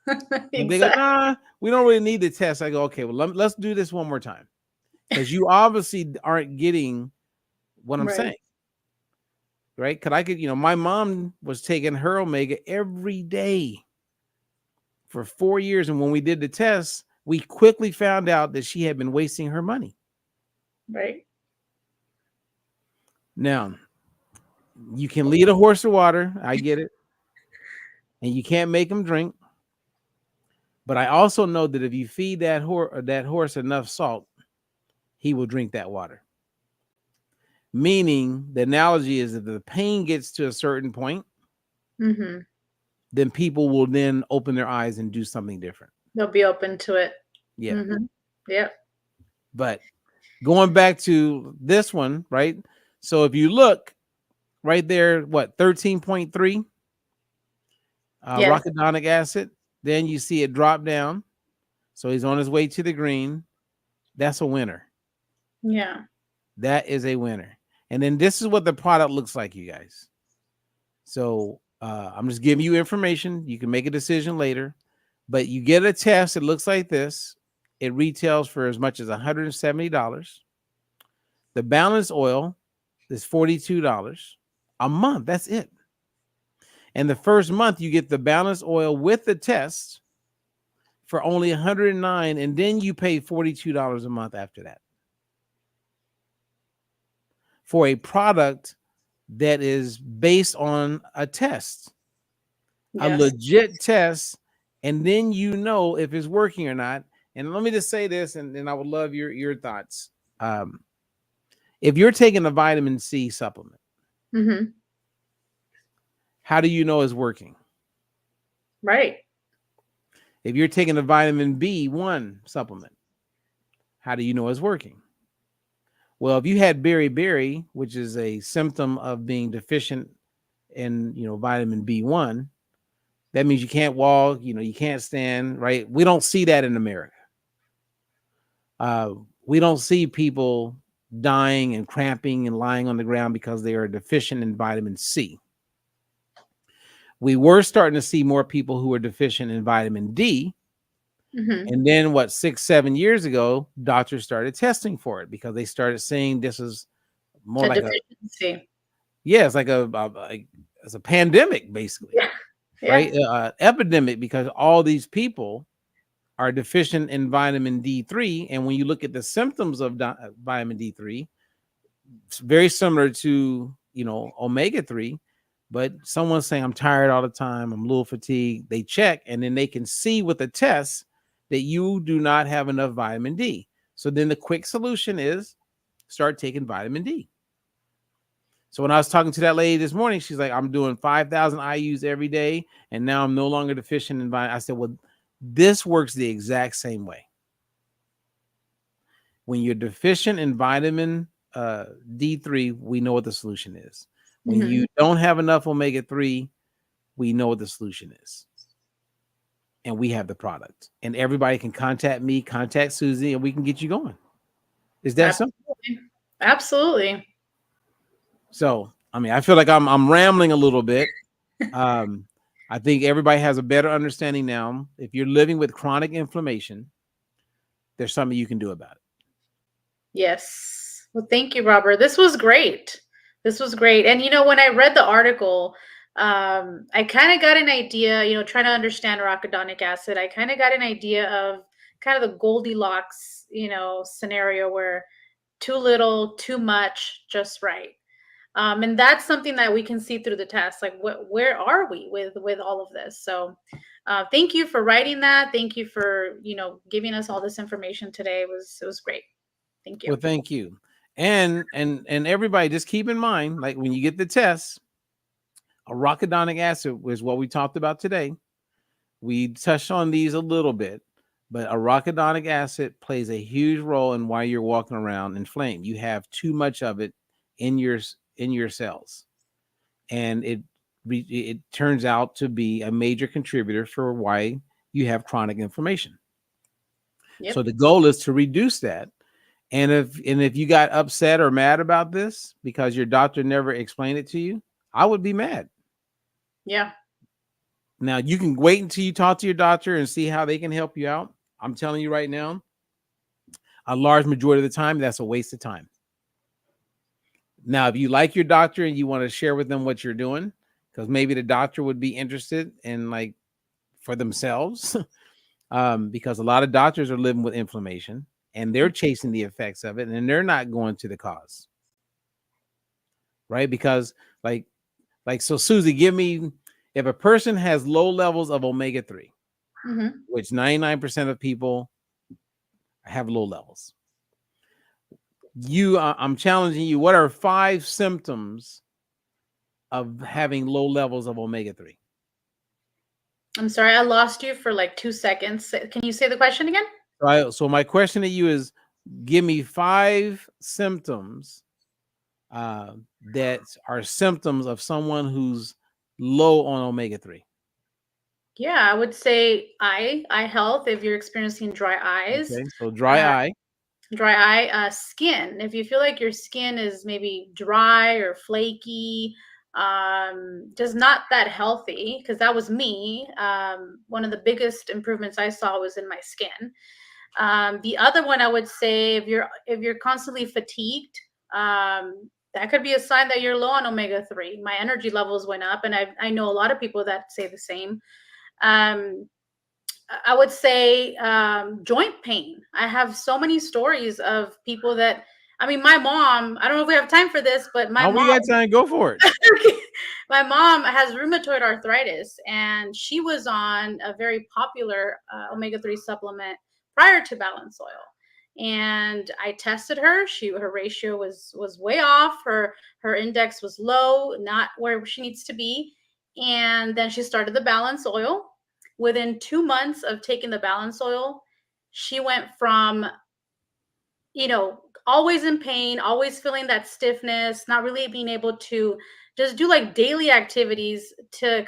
Exactly. They go, nah, we don't really need the test. I go, okay, well, let's do this one more time, because you obviously aren't getting what I'm saying. Right? Because I could, my mom was taking her omega every day for 4 years. And when we did the test, we quickly found out that she had been wasting her money. Right. Now, you can lead a horse to water. I get it. And you can't make him drink. But I also know that if you feed that horse enough salt, he will drink that water. Meaning, the analogy is that if the pain gets to a certain point, then people will then open their eyes and do something different. They'll be open to it. Yeah. Mm-hmm. Yep. But going back to this one, right? So if you look right there, 13.3 arachidonic acid, then you see it drop down. So he's on his way to the green. That's a winner. Yeah. That is a winner. And then this is what the product looks like, you guys. So I'm just giving you information. You can make a decision later, but you get a test. It looks like this. It retails for as much as $170. The balanced oil is $42 a month. That's it. And the first month you get the balanced oil with the test for only $109, and then you pay $42 a month after that for a product that is based on a test, a legit test, and then you know if it's working or not. And let me just say this, and I would love your thoughts. If you're taking a vitamin C supplement, how do you know it's working? Right. If you're taking a vitamin B1 supplement, how do you know it's working? Well, if you had beriberi, which is a symptom of being deficient in, vitamin B1, that means you can't walk, you can't stand, right? We don't see that in America. We don't see people dying and cramping and lying on the ground because they are deficient in vitamin C. We were starting to see more people who are deficient in vitamin D. And then 6-7 years ago, doctors started testing for it because they started saying this is more like deficiency. It's like it's a pandemic, basically. Right? Epidemic, because all these people are deficient in vitamin D3. And when you look at the symptoms of vitamin D3, it's very similar to omega-3, but someone's saying, I'm tired all the time, I'm a little fatigued. They check, and then they can see with the test that you do not have enough vitamin D. So then the quick solution is start taking vitamin D. So when I was talking to that lady this morning, she's like, I'm doing 5,000 IUs every day, and now I'm no longer deficient in vitamin. I said, well, this works the exact same way. When you're deficient in vitamin D3, we know what the solution is. When you don't have enough omega-3, we know what the solution is. And we have the product. And everybody can contact me, contact Susie, and we can get you going. Is that simple? Absolutely. So, I mean, I feel like I'm rambling a little bit. I think everybody has a better understanding now. If you're living with chronic inflammation, there's something you can do about it. Yes. Well, thank you, Robert. This was great. This was great. And, when I read the article, I kind of got an idea, trying to understand arachidonic acid. I kind of got an idea of kind of the Goldilocks, scenario where too little, too much, just right. And that's something that we can see through the test. Like, where are we with all of this? So thank you for writing that. Thank you for, giving us all this information today. It was great. Thank you. Well, thank you. And everybody, just keep in mind, like when you get the test, arachidonic acid was what we talked about today. We touched on these a little bit, but arachidonic acid plays a huge role in why you're walking around inflamed. You have too much of it in your cells, and it turns out to be a major contributor for why you have chronic inflammation. Yep. So the goal is to reduce that. And if you got upset or mad about this because your doctor never explained it to you, I would be mad. Yeah. Now you can wait until you talk to your doctor and see how they can help you out. I'm telling you right now, a large majority of the time, that's a waste of time. Now, if you like your doctor and you want to share with them what you're doing, because maybe the doctor would be interested in, like, for themselves, because a lot of doctors are living with inflammation and they're chasing the effects of it, and they're not going to the cause, right? Because so Susie, give me, if a person has low levels of omega-3, which 99% of people have low levels, I'm challenging you. What are 5 symptoms of having low levels of omega-3? I'm sorry, I lost you for like 2 seconds. Can you say the question again? So my question to you is, give me 5 symptoms that are symptoms of someone who's low on omega-3. Yeah, I would say eye health. If you're experiencing dry eyes, okay, so dry eye, skin. If you feel like your skin is maybe dry or flaky, just not that healthy, because that was me. One of the biggest improvements I saw was in my skin. The other one I would say, if you're constantly fatigued, that could be a sign that you're low on omega-3. My energy levels went up, and I know a lot of people that say the same. I would say joint pain. I have so many stories of people that, my mom, I don't know if we have time for this, but my mom. We got time, go for it. My mom has rheumatoid arthritis, and she was on a very popular omega-3 supplement prior to Balance Oil. And I tested her. Her ratio was way off. Her index was low, not where she needs to be. And then she started the Balance Oil. Within 2 months of taking the Balance Oil, she went from, always in pain, always feeling that stiffness, not really being able to just do like daily activities, to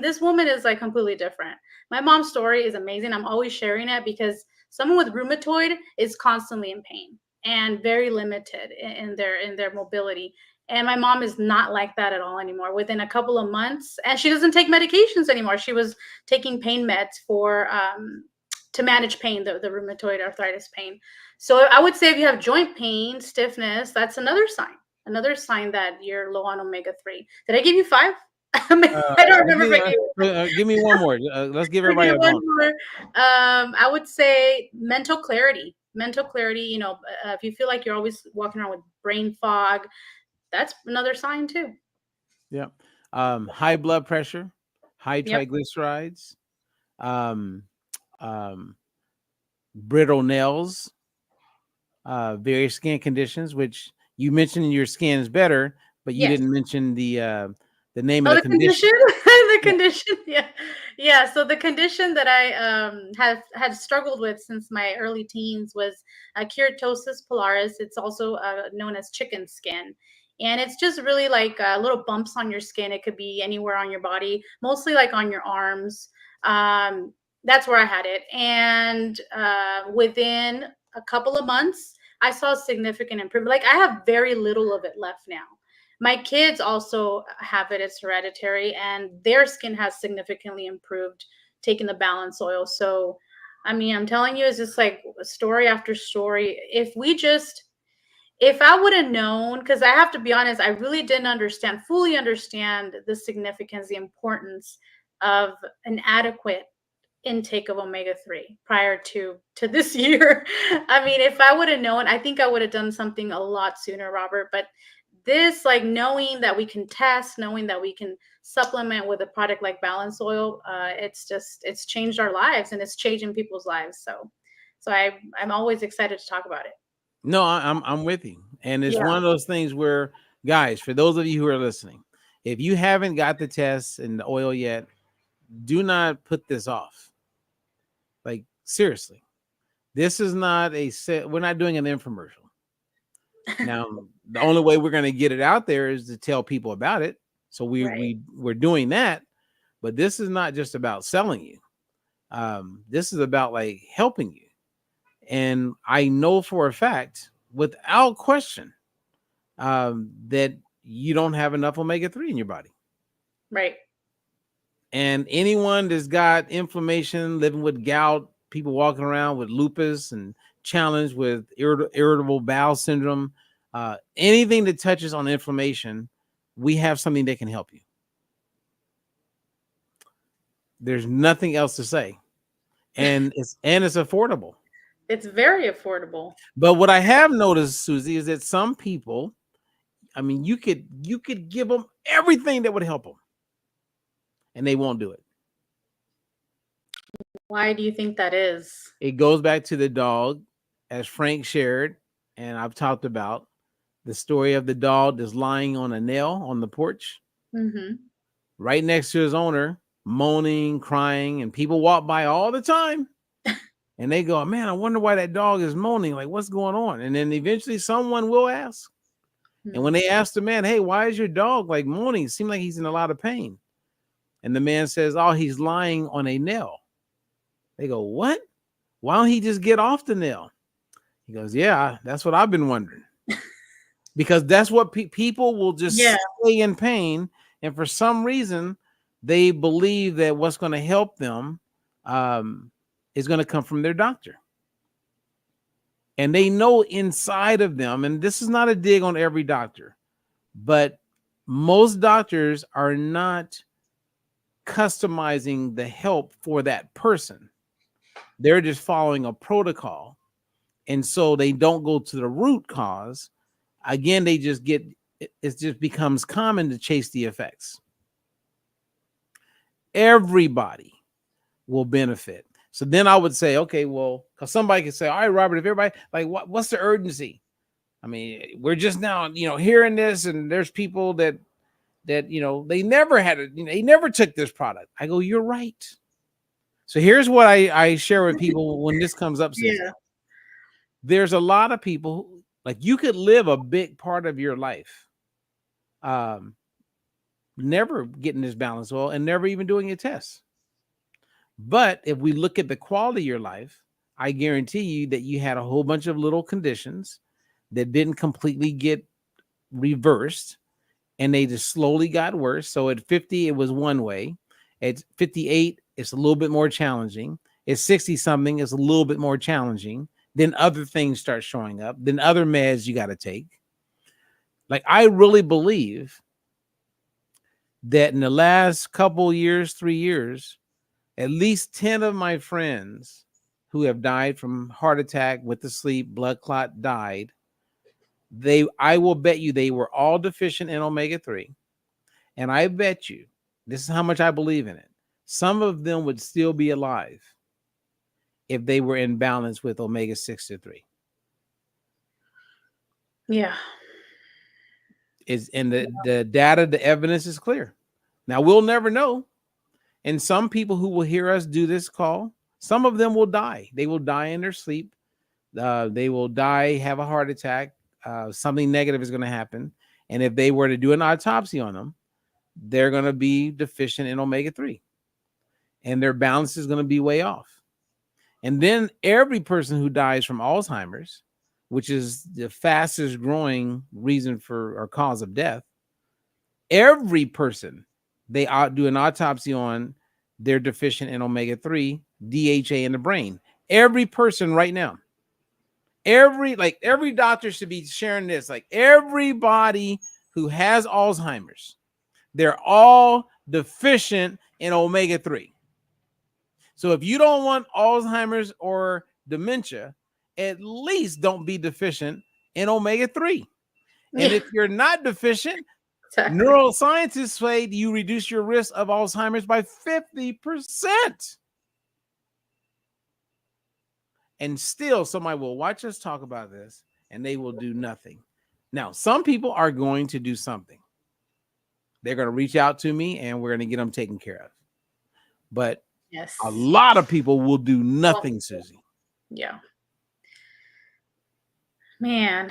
this woman is like completely different. My mom's story is amazing. I'm always sharing it because someone with rheumatoid is constantly in pain and very limited in their mobility. And my mom is not like that at all anymore. Within a couple of months, and she doesn't take medications anymore. She was taking pain meds for to manage pain, the rheumatoid arthritis pain. So I would say if you have joint pain, stiffness, that's another sign that you're low on omega-3. Did I give you 5? I don't remember. Give me one more. Let's give everybody one more. I would say mental clarity. If you feel like you're always walking around with brain fog, that's another sign too. Yeah. High blood pressure, high Yep. triglycerides, um, um, brittle nails, various skin conditions, which you mentioned your skin is better, but you Yes. didn't mention the name of Oh, the the condition. condition? The Yeah. condition, yeah. Yeah, so the condition that I, have had struggled with since my early teens was, keratosis pilaris. It's also, known as chicken skin, and it's just really like, little bumps on your skin. It could be anywhere on your body, mostly like on your arms. Um, that's where I had it, and, within a couple of months, I saw significant improvement. Like, I have very little of it left now. My kids also have it. It's hereditary, and their skin has significantly improved taking the balance oil. So, I mean, I'm telling you, it's just like story after story. If I would have known, because I have to be honest, I really didn't fully understand the significance, the importance of an adequate intake of omega-3 prior to this year. I mean, if I would have known, I think I would have done something a lot sooner, Robert. But this, like, knowing that we can test, knowing that we can supplement with a product like balance oil, it's changed our lives, and it's changing people's lives. So I'm always excited to talk about it. No, I'm with you. And it's Yeah. one of those things where, guys, for those of you who are listening, if you haven't got the test and the oil yet, do not put this off. Like, seriously. This is not we're not doing an infomercial. Now, the only way we're going to get it out there is to tell people about it. So Right. we're doing that, but this is not just about selling you. This is about like helping you. And I know for a fact, without question, that you don't have enough omega-3 in your body. Right. And anyone that's got inflammation, living with gout, people walking around with lupus and challenged with irritable bowel syndrome, anything that touches on inflammation, we have something that can help you. There's nothing else to say. And it's affordable. It's very affordable. But what I have noticed, Susie, is that some people, I mean, you could give them everything that would help them, and they won't do it. Why do you think that is? It goes back to the dog, as Frank shared, and I've talked about the story of the dog that's lying on a nail on the porch, Mm-hmm. right next to his owner, moaning, crying, and people walk by all the time. And they go, man, I wonder why that dog is moaning. Like, what's going on? And then eventually someone will ask. And when they ask the man, hey, why is your dog like moaning? It seems like he's in a lot of pain. And the man says, oh, he's lying on a nail. They go, what? Why don't he just get off the nail? He goes, yeah, that's what I've been wondering. Because that's what people will just stay in pain. And for some reason, they believe that what's going to help them is going to come from their doctor. And they know inside of them, and this is not a dig on every doctor, but most doctors are not customizing the help for that person. They're just following a protocol. And so they don't go to the root cause. Again, they just it just becomes common to chase the effects. Everybody will benefit. So then I would say, okay, well, because somebody could say, all right, Robert, if everybody, like, what's the urgency? I mean, we're just now, hearing this, and there's people that they never had it, they never took this product. I go, you're right. So here's what I share with people when this comes up. Susan. Yeah. There's a lot of people, like, you could live a big part of your life never getting this balance oil and never even doing a test. But if we look at the quality of your life, I guarantee you that you had a whole bunch of little conditions that didn't completely get reversed, and they just slowly got worse. So at 50, it was one way. At 58, it's a little bit more challenging. At 60 something, it's a little bit more challenging. Then other things start showing up. Then other meds you got to take. Like, I really believe that in the last couple years, 3 years, at least 10 of my friends who have died from heart attack with the sleep, blood clot, died I will bet you they were all deficient in omega-3. And I bet you, this is how much I believe in it, some of them would still be alive if they were in balance with omega-6 to 3. Yeah. And the data, the evidence is clear. Now, we'll never know. And some people who will hear us do this call, some of them will die. They will die in their sleep. They will die, have a heart attack. Something negative is going to happen. And if they were to do an autopsy on them, they're going to be deficient in omega-3. And their balance is going to be way off. And then every person who dies from Alzheimer's, which is the fastest growing reason for or cause of death, every person they do an autopsy on, they're deficient in omega-3, DHA in the brain. Every person right now. Every doctor should be sharing this. Like everybody who has Alzheimer's, they're all deficient in omega-3. So if you don't want Alzheimer's or dementia, at least don't be deficient in omega-3. And if you're not deficient, exactly, neuroscientists say you reduce your risk of Alzheimer's by 50%. And still somebody will watch us talk about this and they will do nothing. Now, some people are going to do something. They're going to reach out to me and we're going to get them taken care of. But yes, a lot of people will do nothing, Susie. Yeah. Man,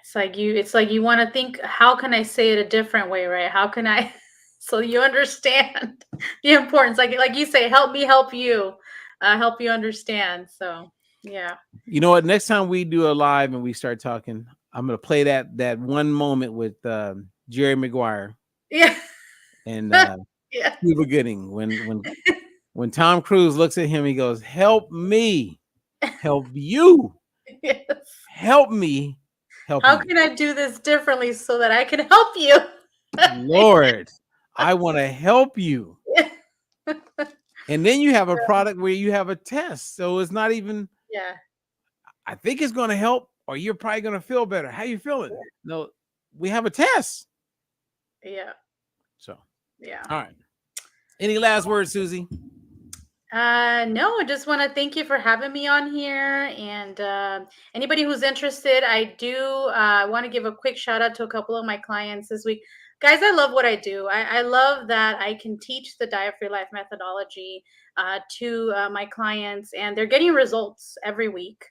it's like you want to think, how can I say it a different way, right? How can I, so you understand the importance, like you say, help me help you understand. So yeah. You know what? Next time we do a live and we start talking, I'm going to play that one moment with Jerry Maguire. Yeah. And yeah, Cuba Gooding, when Tom Cruise looks at him, he goes, "Help me, help you." Yes. Help me, help How you. can I do this differently so that I can help you? Lord, I want to help you. And then you have a product where you have a test. So it's not even, yeah, I think it's going to help, or you're probably going to feel better. How you feeling? No, we have a test. Yeah. So, yeah. All right. Any last words, Susie? No, I just want to thank you for having me on here. And anybody who's interested, I do want to give a quick shout out to a couple of my clients this week. Guys, I love what I do. I love that I can teach the Diet Free Life methodology to my clients, and they're getting results every week.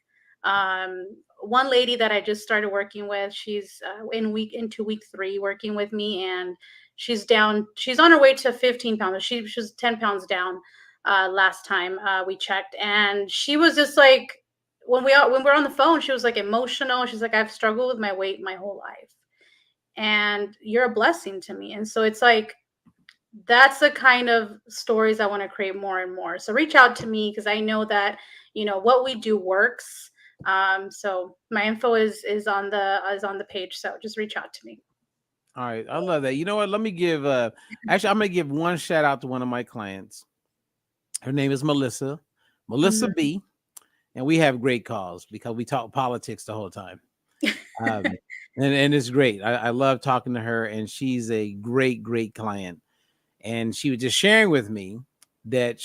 One lady that I just started working with, she's into week 3 working with me, and she's on her way to 15 pounds. She's 10 pounds down last time we checked, and she was just like, when we're on the phone, she was like emotional. She's like, I've struggled with my weight my whole life, and you're a blessing to me. And so it's like, that's the kind of stories I want to create more and more. So reach out to me, because I know that what we do works. So my info is on the page, so just reach out to me. All right, I love that. You know what, let me give actually, I'm gonna give one shout out to one of my clients. Her name is Melissa Mm-hmm. B, and we have great calls because we talk politics the whole time. And it's great. I love talking to her, and she's a great client. And she was just sharing with me that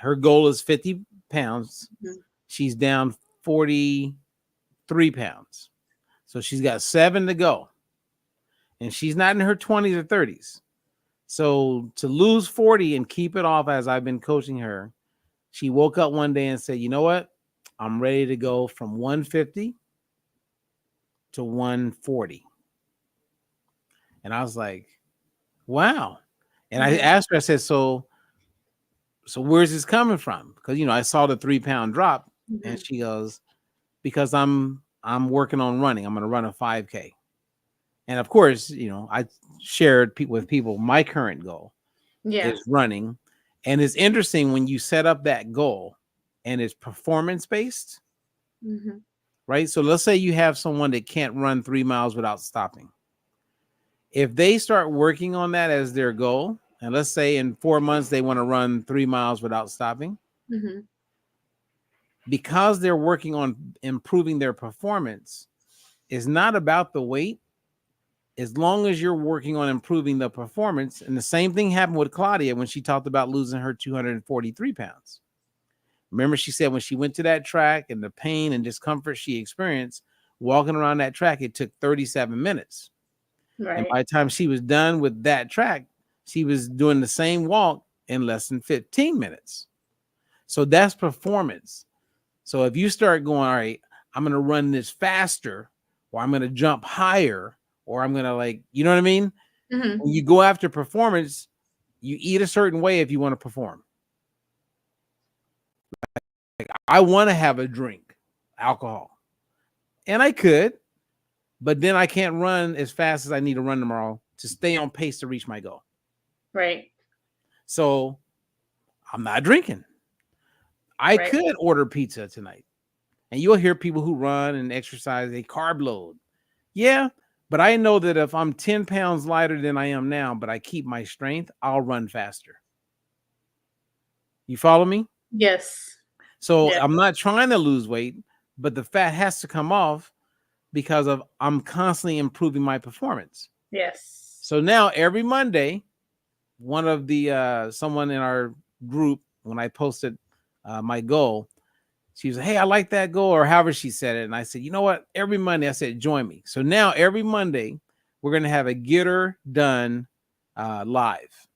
her goal is 50 pounds. Mm-hmm. She's down 43 pounds. So she's got 7 to go. And she's not in her 20s or 30s. So to lose 40 and keep it off, as I've been coaching her, she woke up one day and said, you know what? I'm ready to go from 150 to 140. And I was like, wow. And I asked her, I said, so where's this coming from? Because, I saw the 3-pound drop. Mm-hmm. And she goes, because I'm working on running. I'm going to run a 5K. And of course, I shared with people my current goal is running. And it's interesting when you set up that goal and it's performance-based, mm-hmm. right? So let's say you have someone that can't run 3 miles without stopping. If they start working on that as their goal, and let's say in 4 months they want to run 3 miles without stopping, mm-hmm. because they're working on improving their performance, it's not about the weight. As long as you're working on improving the performance, and the same thing happened with Claudia when she talked about losing her 243 pounds. Remember, she said when she went to that track and the pain and discomfort she experienced walking around that track, it took 37 minutes. Right. And by the time she was done with that track, she was doing the same walk in less than 15 minutes. So that's performance. So if you start going, all right, I'm going to run this faster, or I'm going to jump higher, or I'm going to, like, you know what I mean? Mm-hmm. When you go after performance, you eat a certain way if you want to perform. Like, I want to have a drink, alcohol, and I could, but then I can't run as fast as I need to run tomorrow to stay on pace to reach my goal. Right. So I'm not drinking. I Right. could order pizza tonight. And you'll hear people who run and exercise, they carb load. Yeah, but I know that if I'm 10 pounds lighter than I am now, but I keep my strength, I'll run faster. You follow me? Yes. So Yeah. I'm not trying to lose weight, but the fat has to come off because of I'm constantly improving my performance. Yes. So now every Monday, one of the someone in our group, when I posted my goal, she was like, hey, I like that goal, or however she said it. And I said, you know what? Every Monday, I said, join me. So now every Monday, we're going to have a Get Her Done live.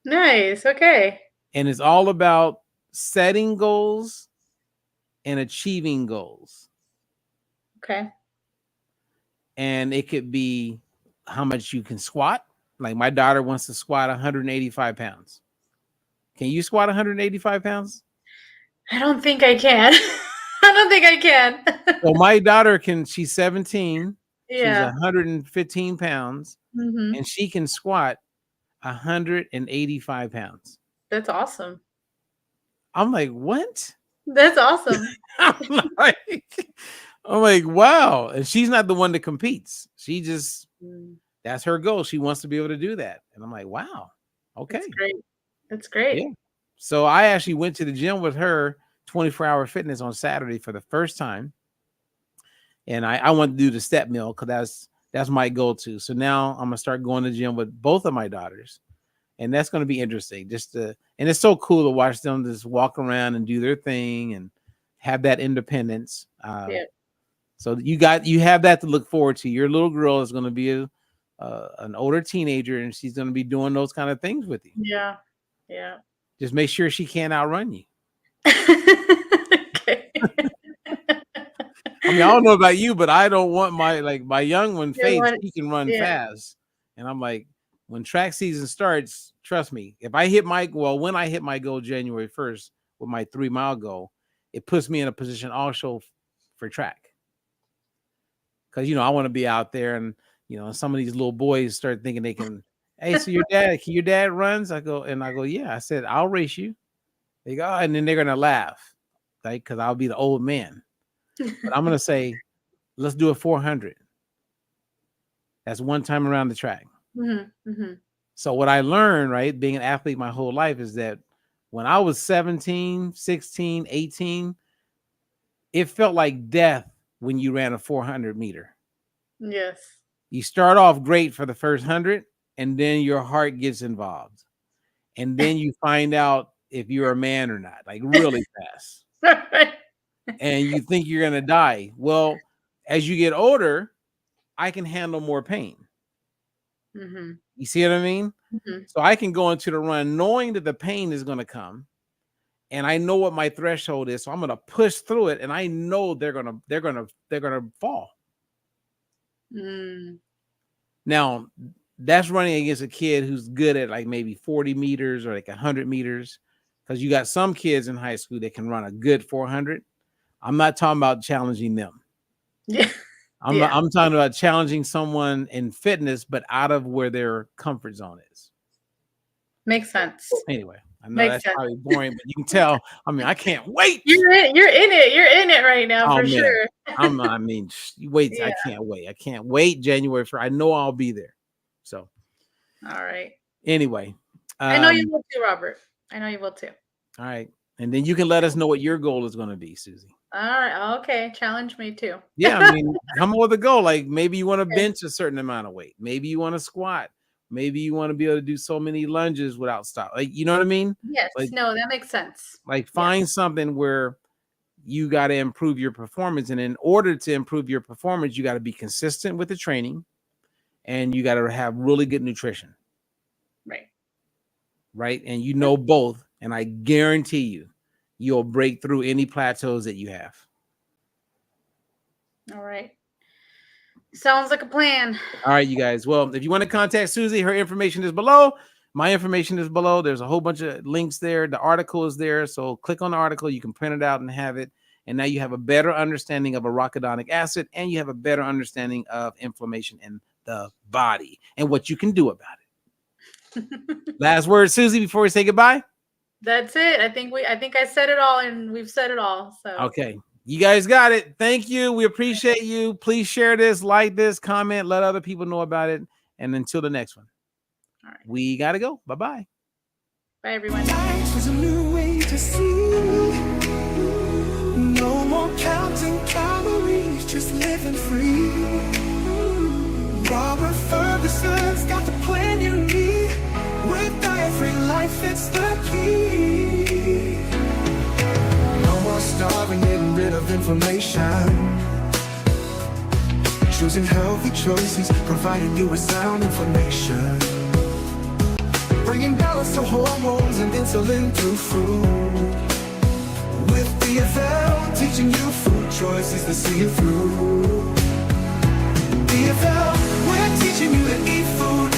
Nice. Okay. And it's all about setting goals and achieving goals. Okay. And it could be how much you can squat. Like my daughter wants to squat 185 pounds. Can you squat 185 pounds? I don't think I can. I don't think I can. Well, my daughter can, she's 17. She's Yeah. 115 pounds, Mm-hmm. and she can squat 185 pounds. That's awesome. I'm like, what? That's awesome. I'm like, wow. And she's not the one that competes. She just, that's her goal. She wants to be able to do that. And I'm like, wow. Okay. That's great. That's great. Yeah. So I actually went to the gym with her, 24-hour fitness, on Saturday for the first time. And I want to do the step mill because that's my go-to. So now I'm gonna start going to the gym with both of my daughters, and that's going to be interesting. And it's so cool to watch them just walk around and do their thing and have that independence. Yeah. So you have that to look forward to. Your little girl is going to be an older teenager, and she's going to be doing those kind of things with you. Yeah. Yeah. Just make sure she can't outrun you. Okay. I mean, I don't know about you, but I don't want my young one, Faith, he can run fast. And I'm like, when track season starts, trust me, when I hit my goal January 1st with my 3-mile goal, it puts me in a position also for track. Because, I want to be out there, and, some of these little boys start thinking they can, hey, so your dad runs? I go, yeah. I said, I'll race you. They go, and then they're going to laugh, right? Because I'll be the old man. But I'm going to say, let's do a 400. That's one time around the track. Mm-hmm. Mm-hmm. So what I learned, right, being an athlete my whole life, is that when I was 17, 16, 18, it felt like death when you ran a 400 meter. Yes. You start off great for the first 100, and then your heart gets involved. And then you find out if you're a man or not, like really fast. And you think you're going to die. Well, as you get older, I can handle more pain. Mm-hmm. You see what I mean? Mm-hmm. So I can go into the run knowing that the pain is going to come, and I know what my threshold is. So I'm going to push through it, and I know they're going to fall. Mm. Now, that's running against a kid who's good at like maybe 40 meters or like 100 meters, because you got some kids in high school that can run a good 400. I'm not talking about challenging them. Yeah. I'm talking about challenging someone in fitness, but out of where their comfort zone is. Makes sense. Anyway, I know that's probably boring, but you can tell. I mean, I can't wait. You're in it. You're in it right now, for sure. Wait. Yeah. I can't wait. I can't wait. January 1st. I know I'll be there. So, all right. Anyway, I know you will too, Robert. I know you will too. All right, and then you can let us know what your goal is going to be, Susie. All right. Okay. Challenge me too. Yeah, I mean, come up with a goal. Like maybe you want to Okay. bench a certain amount of weight. Maybe you want to squat. Maybe you want to be able to do so many lunges without stop. Like, you know what I mean? Yes. Like, No, that makes sense. like Yeah. find something where you got to improve your performance. And in order to improve your performance, you got to be consistent with the training and you got to have really good nutrition. Right. Right. And you know both. And I guarantee you'll break through any plateaus that you have. All right. Sounds like a plan. All right, you guys. Well, if you want to contact Susie, her information is below. My information is below. There's a whole bunch of links there. The article is there. So click on the article. You can print it out and have it. And now you have a better understanding of arachidonic acid, and you have a better understanding of inflammation in the body and what you can do about it. Last word, Susie, before we say goodbye. That's it. I think I said it all, and we've said it all. So Okay. You guys got it. Thank you. We appreciate you. Please share this, like this, comment, let other people know about it. And until the next one, all right. we got to go. Bye-bye. Bye, everyone. Life is a new way to see. No more counting calories, just living free. Robert Ferguson's got the plan you need. With diet-free life, it's the key. No more starving, getting rid of inflammation. Choosing healthy choices, providing you with sound information. Bringing balance to hormones and insulin through food. With the DFL, teaching you food choices to see you through. DFL, we're teaching you to eat food